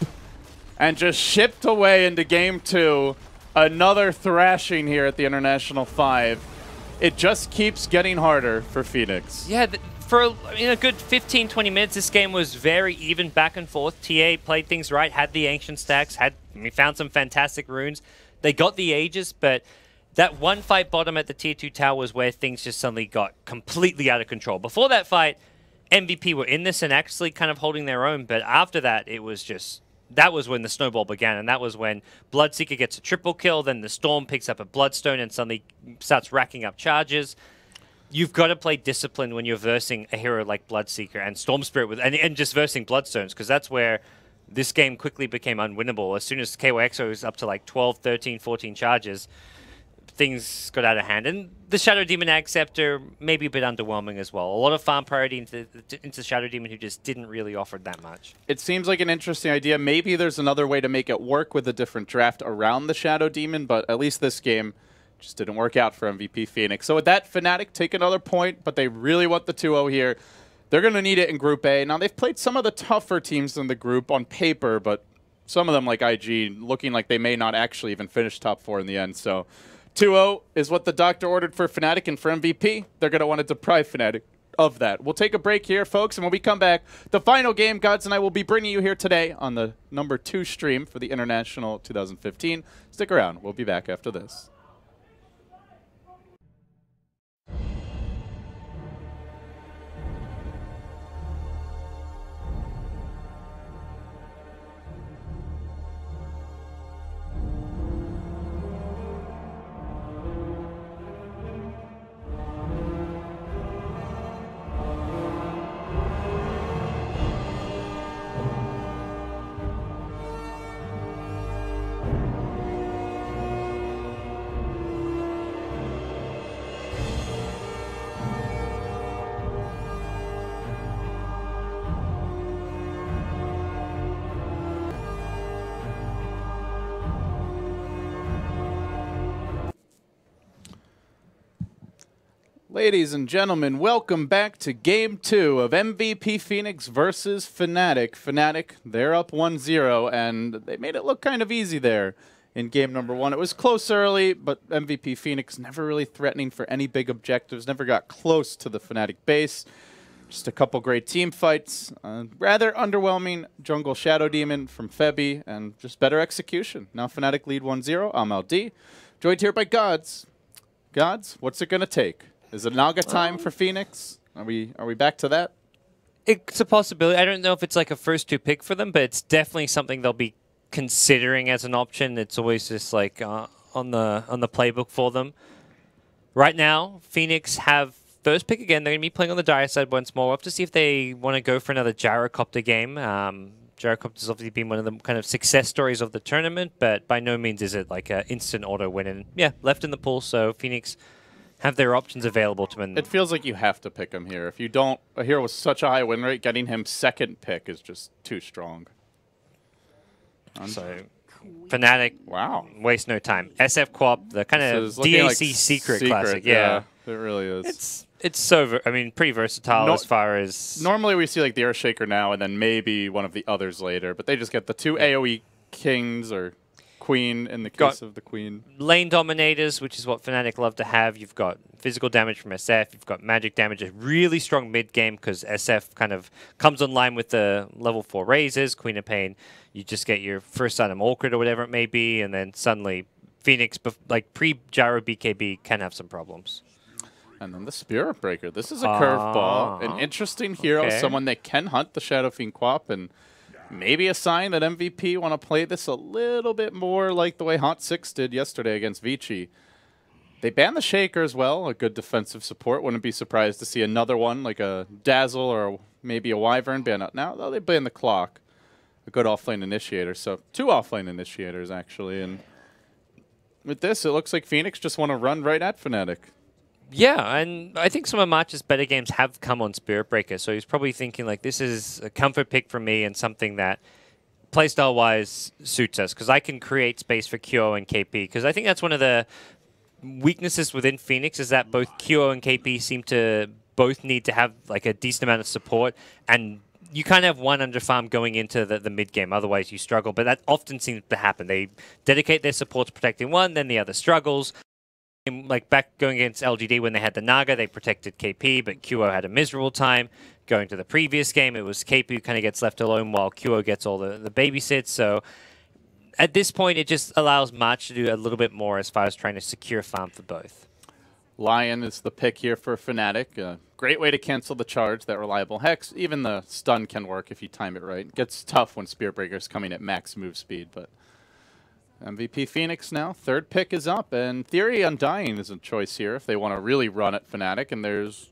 and just shipped away into Game 2. Another thrashing here at the International 5. It just keeps getting harder for Phoenix. Yeah, for a good 15, 20 minutes, this game was very even back and forth. TA played things right, had the ancient stacks, we found some fantastic runes. They got the ages, but that one fight bottom at the Tier 2 tower was where things just suddenly got completely out of control. Before that fight, MVP were in this and actually kind of holding their own, but after that, it was just... That was when the snowball began, and that was when Bloodseeker gets a triple kill, then the Storm picks up a Bloodstone and suddenly starts racking up charges. You've got to play discipline when you're versing a hero like Bloodseeker and Storm Spirit with, and just versing Bloodstones, because that's where this game quickly became unwinnable. As soon as KYXO was up to like 12, 13, 14 charges, things got out of hand. And the Shadow Demon Ag Scepter may be a bit underwhelming as well. A lot of farm priority into Shadow Demon who just didn't really offer that much. It seems like an interesting idea. Maybe there's another way to make it work with a different draft around the Shadow Demon, but at least this game just didn't work out for MVP.Phoenix. So with that, Fnatic take another point, but they really want the 2-0 here. They're going to need it in Group A. Now, they've played some of the tougher teams in the group on paper, but some of them, like IG, looking like they may not actually even finish top 4 in the end. So 2-0 is what the doctor ordered for Fnatic, and for MVP, they're going to want to deprive Fnatic of that. We'll take a break here, folks, and when we come back, the final game, Gods and I will be bringing you here today on the #2 stream for the International 2015. Stick around. We'll be back after this. Ladies and gentlemen, welcome back to Game 2 of MVP.Phoenix versus Fnatic. Fnatic, they're up 1-0, and they made it look kind of easy there in game number 1. It was close early, but MVP.Phoenix never really threatening for any big objectives, never got close to the Fnatic base. Just a couple great team fights, rather underwhelming jungle Shadow Demon from Febby, and just better execution. Now Fnatic lead 1-0. I'm LD, joined here by Gods. Gods, what's it going to take? Is it Naga time for Phoenix? Are we back to that? It's a possibility. I don't know if it's like a first 2 pick for them, but it's definitely something they'll be considering as an option. It's always just like on the playbook for them. Right now, Phoenix have first pick again. They're going to be playing on the dire side once more. We'll have to see if they want to go for another Gyrocopter game. Gyrocopter's obviously been one of the kind of success stories of the tournament, but by no means is it like an instant auto win. And yeah, left in the pool, so Phoenix have their options available to them. It feels like you have to pick him here. If you don't, a hero with such a high win rate, getting him second pick is just too strong. So, Fnatic, wow, waste no time. SF Co-op, the kind of DAC like secret classic. Yeah, it really is. It's so, pretty versatile as far as... Normally we see like the Earthshaker now and then maybe one of the others later, but they just get the 2 AoE kings or Queen in the case of the Queen. Lane dominators, which is what Fnatic love to have. You've got physical damage from SF. You've got magic damage, a really strong mid game because SF kind of comes online with the level 4 raises. Queen of Pain, you just get your first item awkward or whatever it may be, and then suddenly Phoenix, like pre-Gyro BKB, can have some problems. And then the Spirit Breaker. This is a curveball. An interesting hero, someone that can hunt the Shadow Fiend Quap, and maybe a sign that MVP want to play this a little bit more like the way Haunt 6 did yesterday against Vici. They banned the Shaker as well, a good defensive support. Wouldn't be surprised to see another one, like a Dazzle or maybe a Wyvern ban out now. Though they ban the Clock, a good offlane initiator. So 2 offlane initiators, actually. And with this, it looks like Phoenix just want to run right at Fnatic. Yeah, and I think some of March's better games have come on Spirit Breaker, so he's probably thinking, like, this is a comfort pick for me and something that playstyle-wise suits us, because I can create space for QO and KP, because I think that's one of the weaknesses within Phoenix is that both QO and KP seem to both need to have like a decent amount of support, and you kind of have one under farm going into the mid game, otherwise you struggle. But that often seems to happen. They dedicate their support to protecting one, then the other struggles. Like back going against LGD when they had the Naga, they protected KP, but QO had a miserable time. Going to the previous game, it was KP who kind of gets left alone while QO gets all the babysits. So at this point, it just allows March to do a little bit more as far as trying to secure farm for both. Lion is the pick here for Fnatic. A great way to cancel the charge, that reliable Hex. Even the stun can work if you time it right. It gets tough when Spirit Breaker's coming at max move speed, but MVP.Phoenix now. 3rd pick is up, and Theory Undying is a choice here if they want to really run at Fnatic, and there's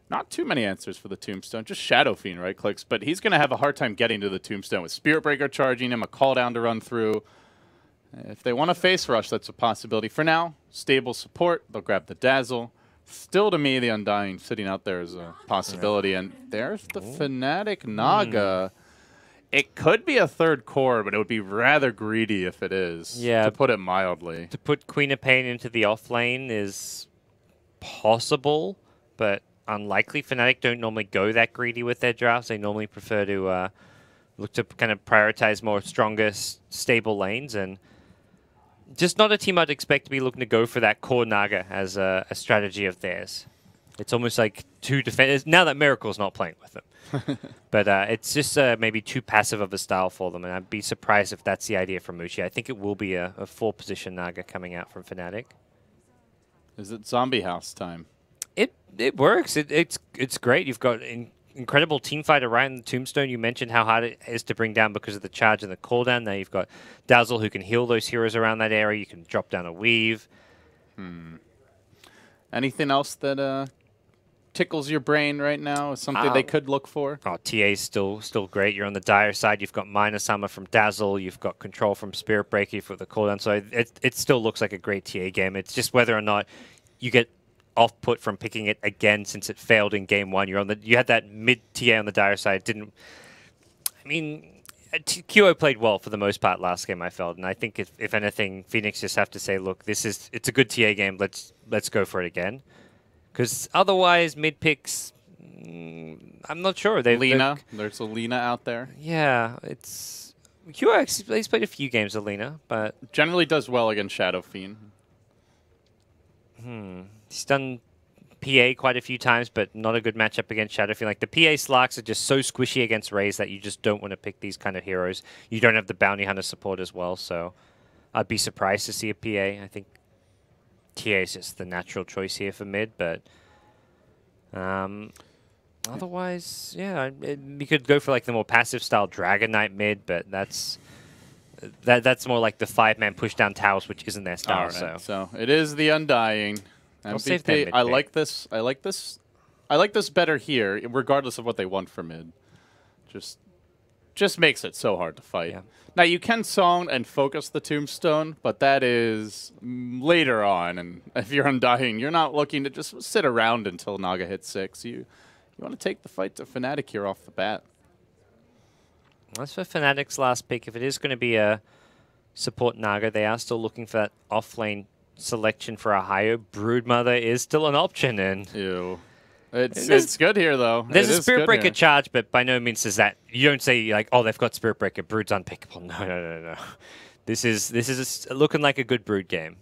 not too many answers for the Tombstone. Just Shadow Fiend right-clicks, but he's going to have a hard time getting to the Tombstone with Spirit Breaker charging him, a call down to run through. If they want to face rush, that's a possibility. For now, stable support. They'll grab the Dazzle. Still, to me, the Undying sitting out there is a possibility. And there's the Fnatic Naga. It could be a 3rd core, but it would be rather greedy if it is, to put it mildly. To put Queen of Pain into the off lane is possible, but unlikely. Fnatic don't normally go that greedy with their drafts. They normally prefer to look to kind of prioritize more stronger, stable lanes, and just not a team I'd expect to be looking to go for that core Naga as a strategy of theirs. It's almost like 2 defenders, now that Miracle's not playing with them. But it's just maybe too passive of a style for them, and I'd be surprised if that's the idea from Mushi. I think it will be a 4-position Naga coming out from Fnatic. Is it Zombie House time? It works. It's great. You've got incredible team fight around the Tombstone. You mentioned how hard it is to bring down because of the charge and the cooldown. Now you've got Dazzle who can heal those heroes around that area. You can drop down a weave. Anything else that tickles your brain right now? Something they could look for? Oh, TA's still great. You're on the dire side. You've got minus armor from Dazzle. You've got control from Spirit Breaker for the cooldown. So it still looks like a great TA game. It's just whether or not you get off-put from picking it again since it failed in game 1. You had that mid TA on the dire side. QO played well for the most part last game, I felt, and I think if anything, Phoenix just have to say, look, it's a good TA game. Let's go for it again, because otherwise mid picks, I'm not sure. Lina, there's a Lina out there. Yeah, it's QO. He's played a few games of Lina, but generally does well against Shadow Fiend. He's done PA quite a few times, but not a good matchup against Shadow Fiend. Like the PA Slarks are just so squishy against Raze that you just don't want to pick these kind of heroes. You don't have the Bounty Hunter support as well, so I'd be surprised to see a PA. I think TA is just the natural choice here for mid, but otherwise, yeah, we could go for like the more passive style Dragon Knight mid, but that's more like the 5-man push down towers, which isn't their style. Right, so it is the Undying. MVP, I like this. I like this better here, regardless of what they want for mid. Just makes it so hard to fight. Yeah. Now you can song and focus the Tombstone, but that is later on. And if you're Undying, you're not looking to just sit around until Naga hits 6. You want to take the fight to Fnatic here off the bat. That's for Fnatic's last pick. If it is going to be a support Naga, they are still looking for that off-lane selection for a higher. Broodmother is still an option, and it's good here though. There's a Spirit Breaker charge, but by no means is that you don't say like, oh, they've got Spirit Breaker, Brood's unpickable. No. This is looking like a good Brood game.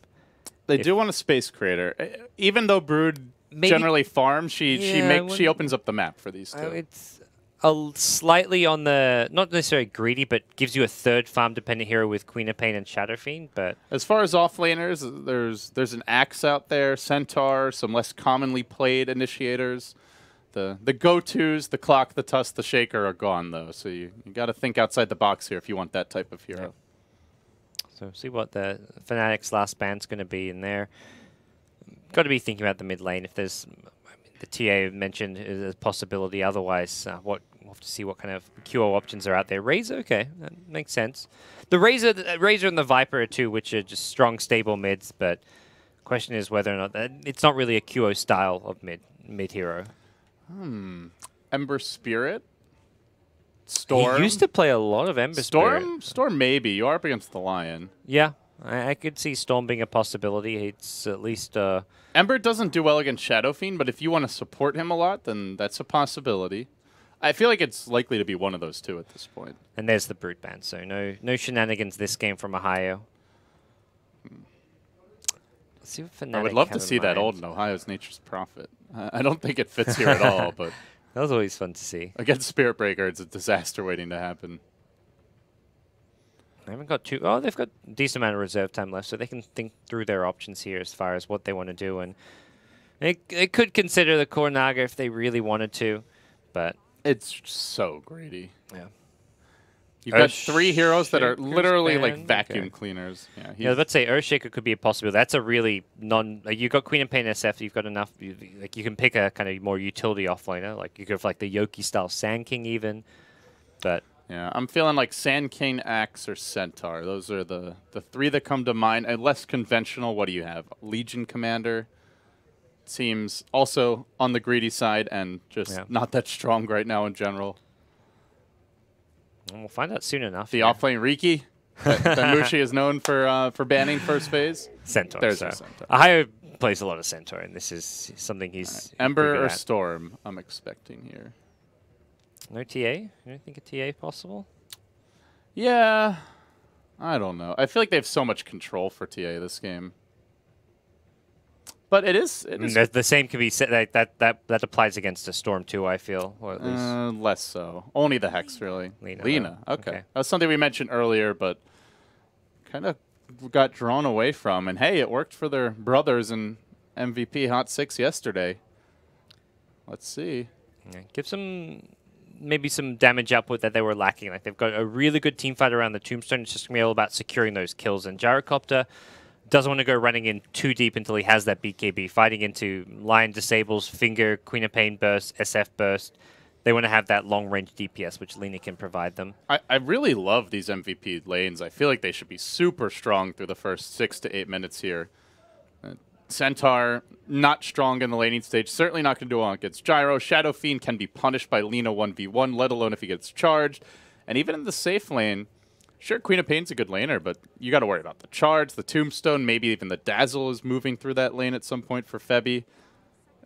They do want a Space Creator, even though Brood generally farms. She opens up the map for these two. slightly on the, not necessarily greedy, but gives you a third farm-dependent hero with Queen of Pain and Shadow Fiend. But as far as offlaners, there's an Axe out there, Centaur, some less commonly played initiators. The go-tos, the Clock, the Tusk, the Shaker are gone, though. So you got to think outside the box here if you want that type of hero. Yeah. So see what the Fnatic's last band's going to be in there. Got to be thinking about the mid lane. If there's the TA mentioned is a possibility. Otherwise, we'll have to see what kind of QO options are out there. Razor, okay, that makes sense. The Razor and the Viper are two, which are just strong, stable mids. But question is whether or not it's not really a QO style of mid hero. Ember Spirit? Storm? He used to play a lot of Ember Spirit. Storm maybe. You are up against the Lion. Yeah, I could see Storm being a possibility. It's at least... Ember doesn't do well against Shadow Fiend, but if you want to support him a lot, then that's a possibility. I feel like it's likely to be one of those two at this point. And there's the Brute Ban, so no shenanigans this game from Ohio. Let's see what Fnatic I would love to have see in that mind. old in Ohio's Nature's Prophet. I don't think it fits here at all, but That was always fun to see. against Spirit Breaker, it's a disaster waiting to happen. They haven't got too... Oh, they've got a decent amount of reserve time left, so they can think through their options here as far as what they want to do. And they could consider the core Naga if they really wanted to, but... It's so greedy. Yeah. You've got three heroes that are Earthshaker's literally like banned? vacuum Okay. cleaners. Yeah, Yeah, let's say Earthshaker could be a possibility. That's a really you've got Queen and Pain SF. You've got enough. You can pick a kind of more utility offlaner. Like you could have like the Yoki style Sand King even. But yeah, I'm feeling like Sand King, Axe, or Centaur. Those are the three that come to mind. And less conventional, what do you have? Legion Commander seems also on the greedy side and just not that strong right now in general. and we'll find out soon enough. The offlane Riki that Mushi is known for banning first phase. Centaur. There's so. a Centaur. Ohio plays a lot of Centaur, and this is something he's Ember pretty good or at. Storm, I'm expecting here. No TA? You don't think a TA possible? Yeah, I don't know. I feel like they have so much control for TA this game. But it is. The same can be said. That applies against a Storm too. I feel, or at least less so. Only the Hex, really. Lena. Okay. That's something we mentioned earlier, but kind of got drawn away from. And hey, it worked for their brothers in MVP Hot 6 yesterday. Let's see. Yeah, give some maybe some damage output that they were lacking. Like they've got a really good team fight around the Tombstone. It's just gonna be all about securing those kills. And Gyrocopter doesn't want to go running in too deep until he has that BKB. Fighting into Lion disables, Finger, Queen of Pain burst, SF burst. They want to have that long-range DPS, which Lena can provide them. I really love these MVP lanes. I feel like they should be super strong through the first 6 to 8 minutes here. Centaur, not strong in the laning stage. Certainly not going to do well against Gyro. Shadow Fiend can be punished by Lena 1v1, let alone if he gets charged. And even in the safe lane, sure, Queen of Pain's a good laner, but you got to worry about the charge, the Tombstone, maybe even the Dazzle is moving through that lane at some point for Febby.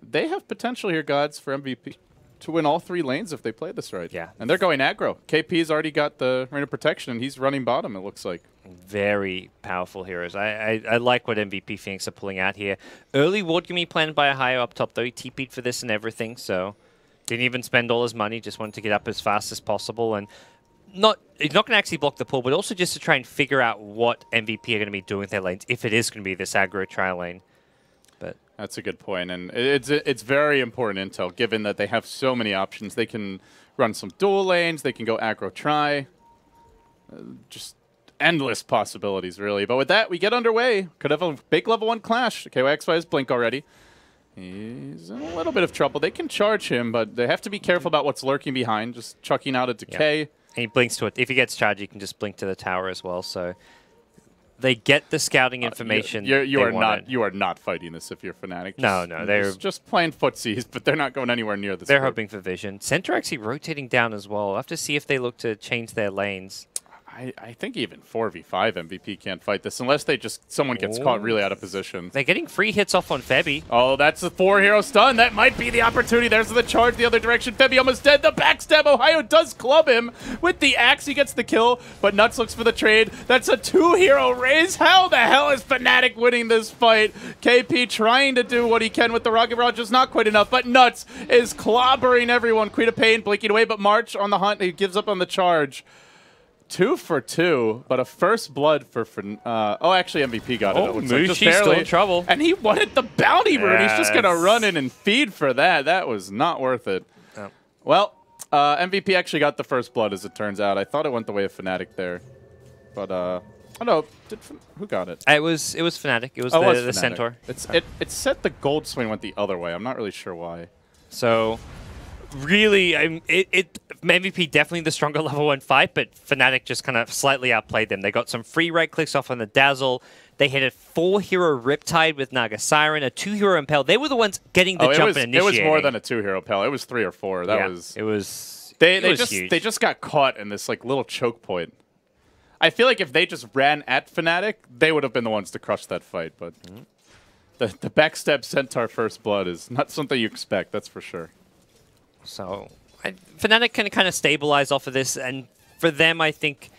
They have potential here, gods, for MVP to win all 3 lanes if they play this right. Yeah. And they're going aggro. KP's already got the Reign of Protection, and he's running bottom, it looks like. Very powerful heroes. I like what MVP.Phoenix are pulling out here. Early ward can be planned by Ohio up top, though. He TP'd for this and everything, so didn't even spend all his money. Just wanted to get up as fast as possible. And he's not going to actually block the pull, but also just to try and figure out what MVP are going to be doing with their lanes, if it is going to be this aggro trial lane. But that's a good point, and it's very important intel, given that they have so many options. They can run some dual lanes, they can go aggro try. Just endless possibilities, really. But with that, we get underway. Could have a big level 1 clash. KYXY has Blink already. He's in a little bit of trouble. They can charge him, but they have to be careful about what's lurking behind, just chucking out a Decay. yeah. And he blinks to it. If he gets charged, he can just blink to the tower as well. So they get the scouting information. You are not fighting this if you're Fnatic. No, they're just playing footsies, but they're not going anywhere near this. They're hoping for vision. Center actually rotating down as well. We'll have to see if they look to change their lanes. I think even 4v5 MVP can't fight this unless someone gets caught really out of position. They're getting free hits off on Febby. Oh, that's the 4-hero stun. That might be the opportunity. There's the charge the other direction. Febby almost dead. The backstab. Ohio does club him with the axe. He gets the kill, but Nuts looks for the trade. That's a 2-hero raise. How the hell is Fnatic winning this fight? KP trying to do what he can with the Rocket Barrage, just not quite enough, but Nuts is clobbering everyone. Queen of Pain blinking away, but March on the hunt. He gives up on the charge. 2 for 2, but a first blood for oh, actually MVP got it. Oh, Mushi's still in trouble. And he wanted the bounty rune. He's just going to run in and feed for that. That was not worth it. Oh. Well, MVP actually got the first blood, as it turns out. I thought it went the way of Fnatic there. But, oh no, who got it? It was Fnatic. It was the Centaur. It said the gold swing went the other way. I'm not really sure why. So, really, MVP definitely the stronger level 1 fight, but Fnatic just kind of slightly outplayed them. They got some free right clicks off on the Dazzle. They hit a 4-hero Riptide with Naga Siren, a 2-hero Impel. They were the ones getting the jump and initiating. It was more than a 2-hero Impel. It was 3 or 4. That was. It was. Huge. They just got caught in this like little choke point. I feel like if they just ran at Fnatic, they would have been the ones to crush that fight. But the backstab Centaur first blood is not something you expect. That's for sure. So, Fnatic can kind of stabilize off of this, and for them, I think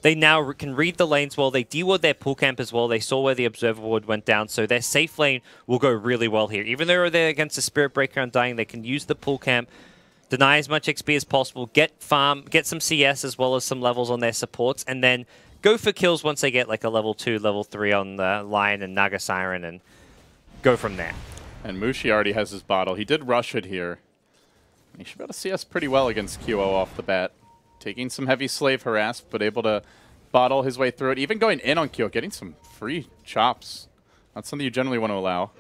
they now can read the lanes well. They de-ward their pool camp as well. They saw where the Observer Ward went down, so their safe lane will go really well here. Even though they're against the Spirit Breaker Undying, they can use the pool camp, deny as much XP as possible, get farm, get some CS as well as some levels on their supports, and then go for kills once they get like a level 2, level 3 on the Lion and Naga Siren, and go from there. And Mushi already has his bottle. He did rush it here. He should be able to see us pretty well against QO off the bat. Taking some heavy slave harass, but able to bottle his way through it. Even going in on QO, getting some free chops. Not something you generally want to allow.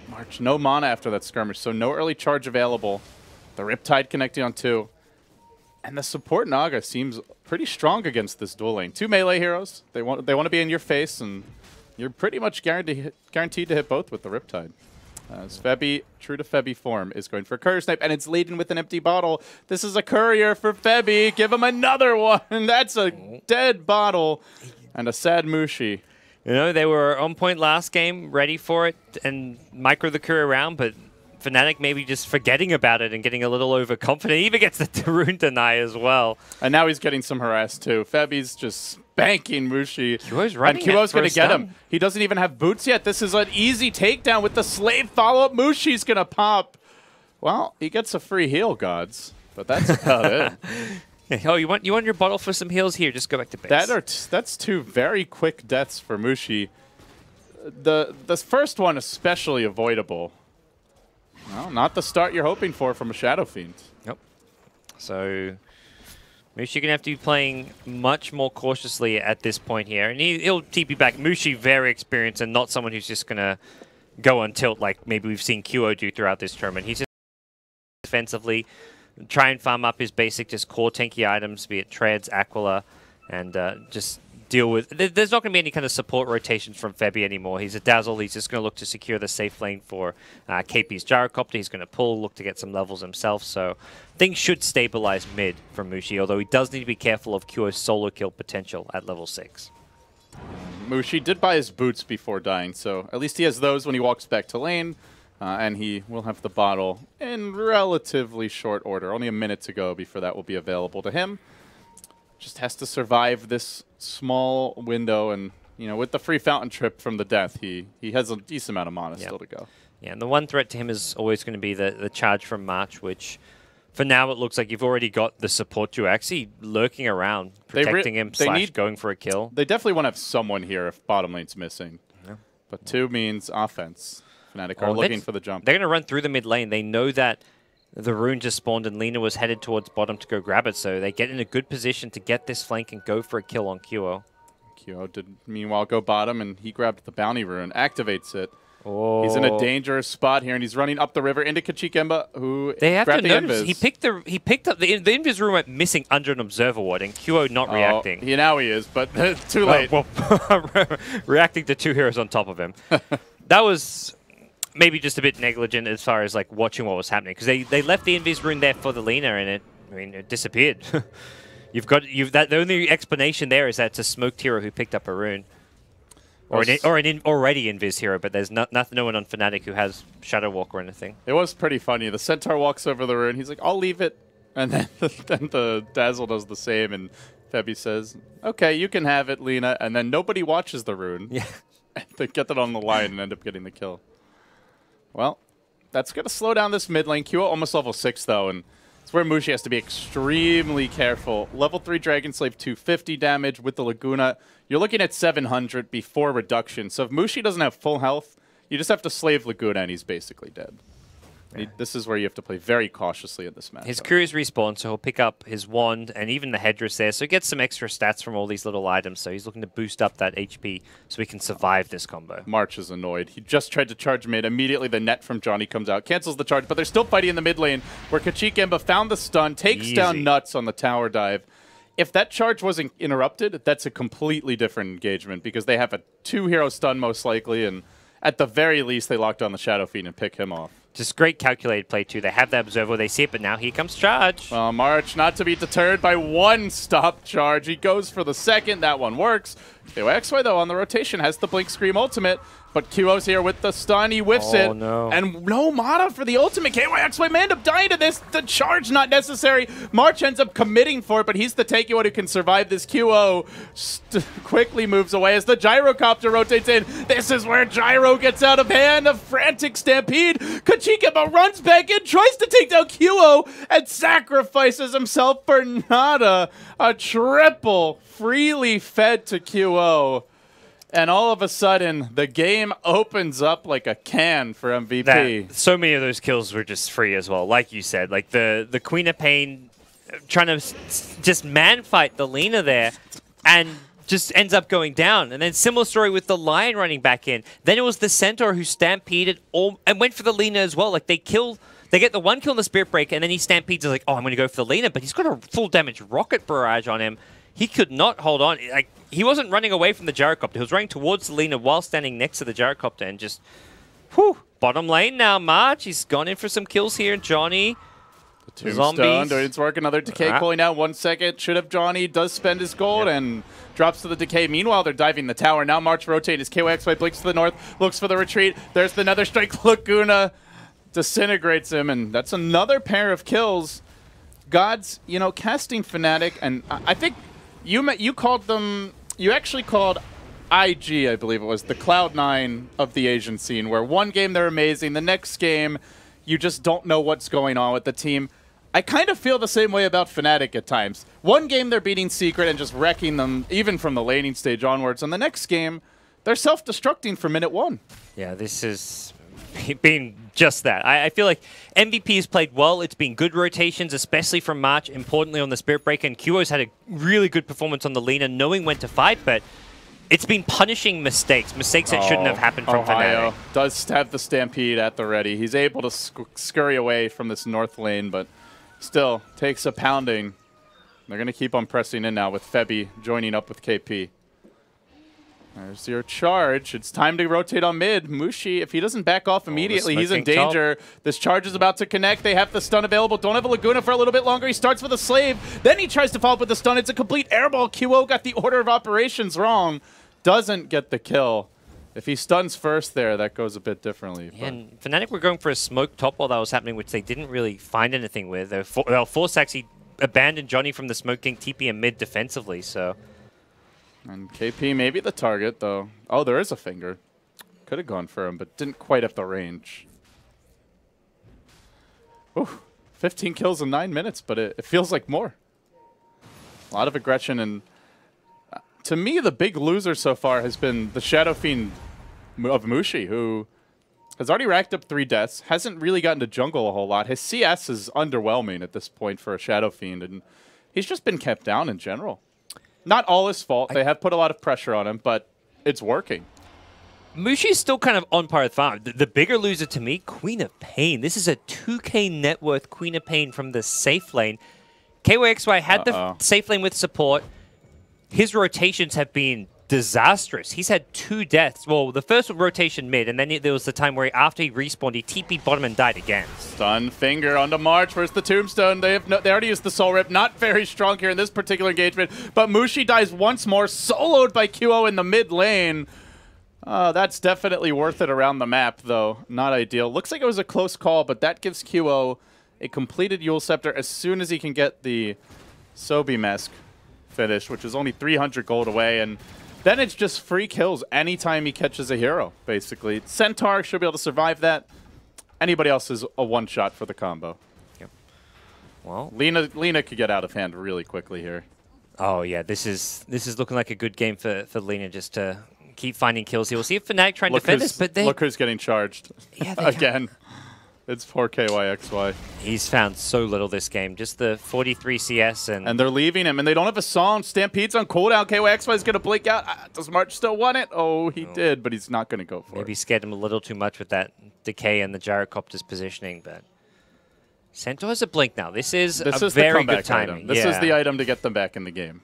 March, no mana after that skirmish, so no early charge available. The Riptide connecting on 2. And the support Naga seems pretty strong against this dual lane. 2 melee heroes. They want to be in your face, and you're pretty much guaranteed to hit both with the Riptide. As Febby, true to Febby form, is going for a courier snipe, and it's laden with an empty bottle. This is a courier for Febby. Give him another one. That's a dead bottle and a sad Mushi. You know, they were on point last game, ready for it, and micro the courier around, but Fnatic maybe just forgetting about it and getting a little overconfident. He even gets the rune deny as well. And now he's getting some harass too. Febby's just spanking Mushi. QO's running, and QO's going to get him. He doesn't even have boots yet. This is an easy takedown with the slave follow-up. Mushi's going to pop. Well, he gets a free heal, gods. But that's about it. Oh, you want your bottle for some heals? Here, just go back to base. That's 2 very quick deaths for Mushi. The first one especially avoidable. Well, not the start you're hoping for from a Shadow Fiend. Nope. So Mushi going to have to be playing much more cautiously at this point here. And he'll TP back. Mushi very experienced and not someone who's just going to go on tilt like maybe we've seen QO do throughout this tournament. He's just defensively try and farm up his basic just core tanky items, be it Treads, Aquila, and just deal with... There's not going to be any kind of support rotations from Febby anymore. He's a Dazzle. He's just going to look to secure the safe lane for KP's Gyrocopter. He's going to pull, look to get some levels himself. So things should stabilize mid from Mushi, although he does need to be careful of QO's solo kill potential at level 6. Mushi did buy his boots before dying, so at least he has those when he walks back to lane. And he will have the bottle in relatively short order. Only a minute to go before that will be available to him. Just has to survive this small window, and you know, with the free fountain trip from the death, he has a decent amount of mana still to go. Yeah, and the one threat to him is always going to be the charge from March, which for now it looks like you've already got the support to actually lurking around, protecting him / going for a kill. They definitely want to have someone here if bottom lane's missing. Yeah. But 2 means offense. Fnatic are looking for the jump. They're going to run through the mid lane. They know that the rune just spawned and Lina was headed towards bottom to go grab it, so they get in a good position to get this flank and go for a kill on QO. QO did meanwhile go bottom, and he grabbed the bounty rune, activates it. Oh. He's in a dangerous spot here, and he's running up the river into Kachikemba, who they have grabbed to the notice, invis. he picked up the invis rune went missing under an observer ward, and QO not reacting. Yeah, now he is, but too late. Well, reacting to 2 heroes on top of him. That was maybe just a bit negligent as far as like watching what was happening, because they left the invis rune there for the Lina, and it disappeared. The only explanation there is that it's a smoked hero who picked up a rune. Or an already invis hero, but there's no one on Fnatic who has Shadow Walk or anything. It was pretty funny. The Centaur walks over the rune. He's like, I'll leave it. And then, then the Dazzle does the same. And Febby says, okay, you can have it, Lina. And then nobody watches the rune. Yeah. And they get that on the line and end up getting the kill. Well, that's going to slow down this mid lane. QO almost level 6, though. And it's where Mushi has to be extremely careful. Level 3 Dragon Slave, 250 damage with the Laguna. You're looking at 700 before reduction. So if Mushi doesn't have full health, you just have to slave Laguna and he's basically dead. Yeah. This is where you have to play very cautiously in this match. His Q is respawn, so he'll pick up his wand and even the headdress there. So he gets some extra stats from all these little items. So he's looking to boost up that HP so he can survive this combo. March is annoyed. He just tried to charge mid. Immediately the net from Johnny comes out, cancels the charge, but they're still fighting in the mid lane where Kachik Emba found the stun, takes down Nuts on the tower dive. If that charge wasn't interrupted, that's a completely different engagement because they have a 2-hero stun most likely, and at the very least they lock down the Shadow Fiend and pick him off. Just great calculated play too. They have the Observer, they see it, but now here comes charge. Well, March not to be deterred by one stop charge. He goes for the second. That one works. KYXY, though, on the rotation has the Blink Scream ultimate, but QO's here with the stun. He whiffs it. No. And no mana for the ultimate. KYXY may end up dying to this. The charge not necessary. March ends up committing for it, but he's the tanky one who can survive this. QO quickly moves away as the gyrocopter rotates in. This is where Gyro gets out of hand. A frantic stampede. Kachikaba runs back in, tries to take down QO, and sacrifices himself for nada. A triple freely fed to QO. And all of a sudden, the game opens up like a can for MVP. So many of those kills were just free as well, like you said. Like the Queen of Pain trying to just man-fight the Lina there and just ends up going down. And then similar story with the Lion running back in. Then it was the Centaur who stampeded and went for the Lina as well. Like they get the one kill in the Spirit Break, and then he stampedes like, oh, I'm going to go for the Lina, but he's got a full damage rocket barrage on him. He could not hold on. Like, he wasn't running away from the gyrocopter. He was running towards the Lina while standing next to the gyrocopter and just, whew, bottom lane now, March. He's gone in for some kills here. Johnny, the tombstone doing its work. Another decay calling out 1 second. Should have Johnny, does spend his gold and drops to the decay. Meanwhile, they're diving the tower. Now March rotate as KYXY blinks to the north, looks for the retreat. There's the Nether Strike. Laguna disintegrates him, and that's another pair of kills. Gods, you know, casting Fnatic, and I think you called them. You actually called IG, I believe it was, the Cloud9 of the Asian scene, where one game they're amazing, the next game you just don't know what's going on with the team. I kind of feel the same way about Fnatic at times. One game they're beating Secret and just wrecking them, even from the laning stage onwards, and the next game they're self-destructing for minute 1. Yeah, this is been just that. I feel like MVP has played well. It's been good rotations, especially from March, importantly on the Spirit Breaker, and QO's had a really good performance on the Lina, knowing when to fight, but it's been punishing mistakes that shouldn't have happened from Fnatic. Does have the Stampede at the ready. He's able to scurry away from this north lane, but still takes a pounding. They're going to keep on pressing in now with Febby joining up with KP. There's your charge. It's time to rotate on mid. Mushi, if he doesn't back off immediately, he's in danger. This charge is about to connect. They have the stun available. Don't have a Laguna for a little bit longer. He starts with a Slave. Then he tries to follow up with the stun. It's a complete airball. QO got the order of operations wrong. Doesn't get the kill. If he stuns first there, that goes a bit differently. Yeah, and Fnatic were going for a smoke top while that was happening, which they didn't really find anything with. They were forced to actually abandon Johnny from the Smoke King TP and mid defensively, so... And KP may be the target, though. Oh, there is a finger. Could have gone for him, but didn't quite have the range. Ooh, 15 kills in 9 minutes, but it feels like more. A lot of aggression, and to me, the big loser so far has been the Shadow Fiend of Mushi, who has already racked up 3 deaths, hasn't really gotten to jungle a whole lot. His CS is underwhelming at this point for a Shadow Fiend, and he's just been kept down in general. Not all his fault. They have put a lot of pressure on him, but it's working. Mushi's still kind of on par with Farm. The bigger loser to me, Queen of Pain. This is a 2k net worth Queen of Pain from the safe lane. KYXY had the safe lane with support. His rotations have been disastrous. He's had 2 deaths. Well, the first was rotation mid, and then there was the time where after he respawned, he TP'd bottom and died again. Stun finger onto March. Where's the tombstone? They already used the soul rip. Not very strong here in this particular engagement, but Mushi dies once more, soloed by QO in the mid lane. That's definitely worth it around the map, though. Not ideal. Looks like it was a close call, but that gives QO a completed Yule Scepter as soon as he can get the Sobi Mask finished, which is only 300 gold away, and then it's just free kills anytime he catches a hero, basically. Centaur should be able to survive that. Anybody else is a one-shot for the combo. Yep. Well, Lina could get out of hand really quickly here. Oh yeah, this is looking like a good game for Lina, just to keep finding kills here. We'll see if Fnatic try and defend this, but look who's getting charged. Yeah, again. It's poor KYXY. He's found so little this game. Just the 43 CS and they're leaving him, and they don't have a song. Stampede's on cooldown. KYXY is going to blink out. Does March still want it? Oh, he did, but he's not going to go for it. Maybe scared him a little too much with that decay and the gyrocopter's positioning, but Centaur has a blink now. This is a very good timing. Item. This is the item to get them back in the game.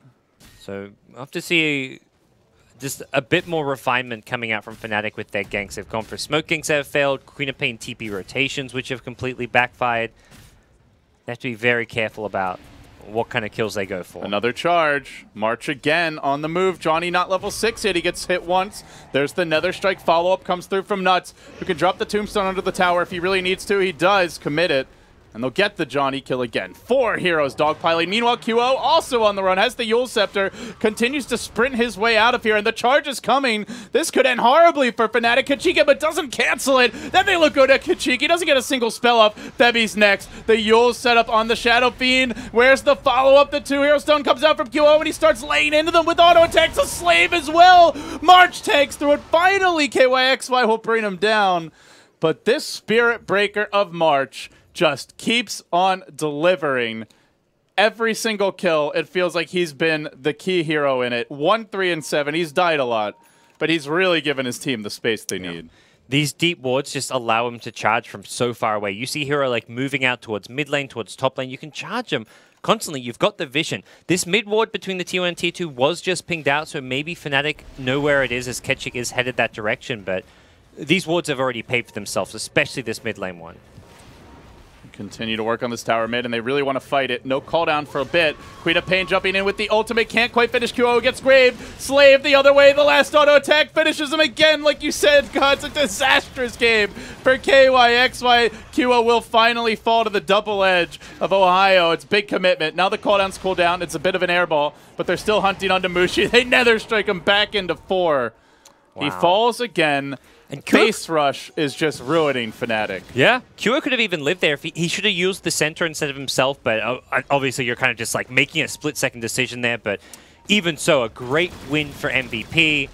So we'll have to see just a bit more refinement coming out from Fnatic with their ganks. They've gone for smoke ganks that have failed, Queen of Pain TP rotations, which have completely backfired. They have to be very careful about what kind of kills they go for. Another charge. March again on the move. Johnny not level 6 yet. He gets hit once. There's the Nether Strike follow-up. Comes through from Nuts, who can drop the tombstone under the tower if he really needs to. He does commit it. And they'll get the Johnny kill again. 4 heroes dogpiling. Meanwhile, QO also on the run, has the Yule Scepter, continues to sprint his way out of here, and the charge is coming. This could end horribly for Fnatic. Kachika, but doesn't cancel it. Then they look good at Kachika. He doesn't get a single spell up. Bevy's next. The Yule set up on the Shadow Fiend. Where's the follow-up? The 2 hero stone comes out from QO, and he starts laying into them with auto attacks. A slave as well. March takes through it. Finally, KYXY will bring him down. But this Spirit Breaker of March just keeps on delivering. Every single kill, it feels like he's been the key hero in it. 1, 3, and 7. He's died a lot, but he's really given his team the space they need. These deep wards just allow him to charge from so far away. You see hero like moving out towards mid lane, towards top lane. You can charge him constantly. You've got the vision. This mid ward between the Tier 1 and Tier 2 was just pinged out, so maybe Fnatic know where it is as Ketchik is headed that direction, but these wards have already paid for themselves, especially this mid lane one. Continue to work on this tower mid, and they really want to fight it. No cooldown for a bit. Queen of Pain jumping in with the ultimate. Can't quite finish. QO gets graved. Slave the other way. The last auto attack finishes him again. Like you said, God, it's a disastrous game for KYXY. QO will finally fall to the double edge of Ohio. It's big commitment. Now the cooldowns cool down. It's a bit of an airball, but they're still hunting onto Mushi. They nether strike him back into 4. Wow. He falls again. And Base Rush is just ruining Fnatic. Yeah, QO could have even lived there if he should have used the center instead of himself, but obviously you're kind of just like making a split-second decision there, but even so, a great win for MVP.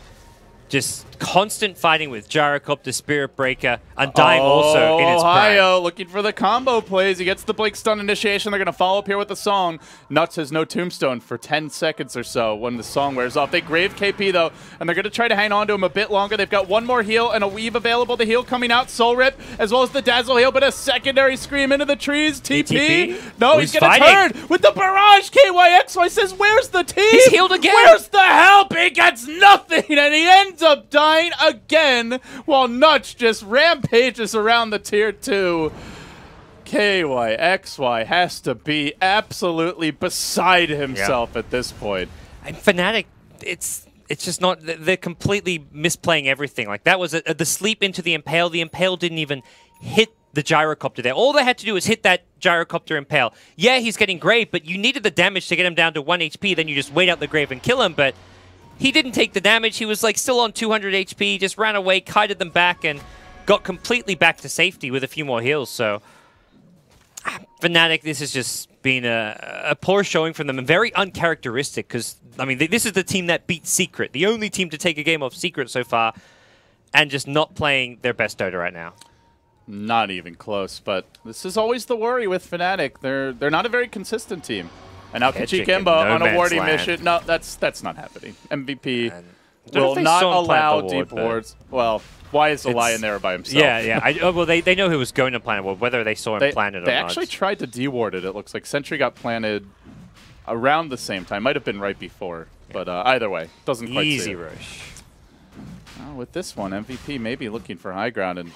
Just constant fighting with Gyrocopter, Spirit Breaker, Undying also in its Ohio prime. Looking for the combo plays. He gets the Blink Stun initiation. They're going to follow up here with the song. Nuts has no tombstone for 10 seconds or so when the song wears off. They grave KP though, and they're going to try to hang on to him a bit longer. They've got 1 more heal and a weave available. The heal coming out, Soul Rip, as well as the Dazzle heal, but a secondary scream into the trees. TP? No, he's going to turn with the barrage. KYXY says, where's the team? He's healed again. Where's the help? He gets nothing, and he ends up dying again, while Nuts just rampages around the Tier 2. KYXY has to be absolutely beside himself at this point. And Fnatic, it's just not, they're completely misplaying everything. Like that was the sleep into the Impale. The Impale didn't even hit the Gyrocopter there. All they had to do was hit that Gyrocopter Impale. Yeah, he's getting grave, but you needed the damage to get him down to 1 HP, then you just wait out the grave and kill him, but he didn't take the damage. He was like still on 200 HP, just ran away, kited them back, and got completely back to safety with a few more heals. So Fnatic, this has just been a poor showing from them and very uncharacteristic because, I mean, this is the team that beat Secret, the only team to take a game off Secret so far, and just not playing their best Dota right now. Not even close, but this is always the worry with Fnatic. They're not a very consistent team. And now Kachikemba on a warding mission. No, that's not happening. MVP will not allow deep wards. Well, why is Eli in there by himself? Yeah. Well, they know who was going to plant a ward, whether they saw him plant it or not. They actually tried to deward it. It looks like Sentry got planted around the same time. Might have been right before, but either way, doesn't quite Easy save. rush. With this one, MVP maybe looking for high ground. And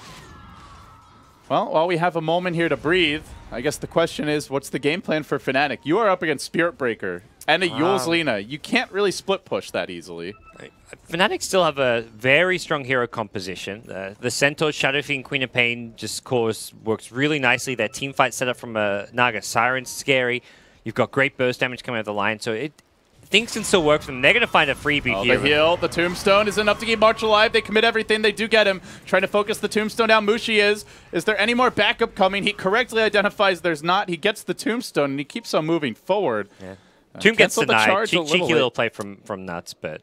well, while we have a moment here to breathe, I guess the question is, what's the game plan for Fnatic? You are up against Spirit Breaker and a Yule's Lina. You can't really split push that easily. Fnatic still have a very strong hero composition. The Centaur, Shadow Fiend, Queen of Pain just works really nicely. Their team fight set up from a Naga Siren's scary. You've got great burst damage coming out of the line, so things can still work for them. They're going to find a freebie here. The heal, the Tombstone is enough to keep March alive. They commit everything. They do get him. Trying to focus the Tombstone down. Mushi is. Is there any more backup coming? He correctly identifies there's not. He gets the Tombstone, and he keeps on moving forward. Yeah. Tomb gets denied. Cheeky little little play from Nuts, but...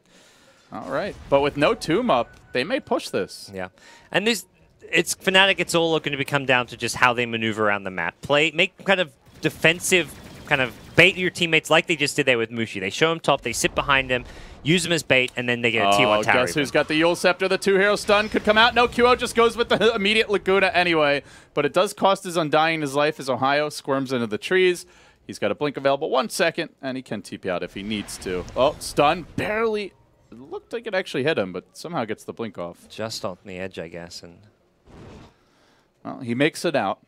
All right. But with no Tomb up, they may push this. Yeah. And it's Fnatic, it's all going to become down to just how they maneuver around the map. Make kind of defensive, kind of bait your teammates like they just did there with Mushi. They show him top, they sit behind him, use him as bait, and then they get a T1 tower. Guess who's got the Yule Scepter? The 2-hero stun could come out. No, QO just goes with the immediate Laguna anyway. But it does cost his Undying his life as Ohio squirms into the trees. He's got a blink available 1 second, and he can TP out if he needs to. Oh, stun. Barely. It looked like it actually hit him, but somehow gets the blink off. Just on the edge, I guess. And well, he makes it out.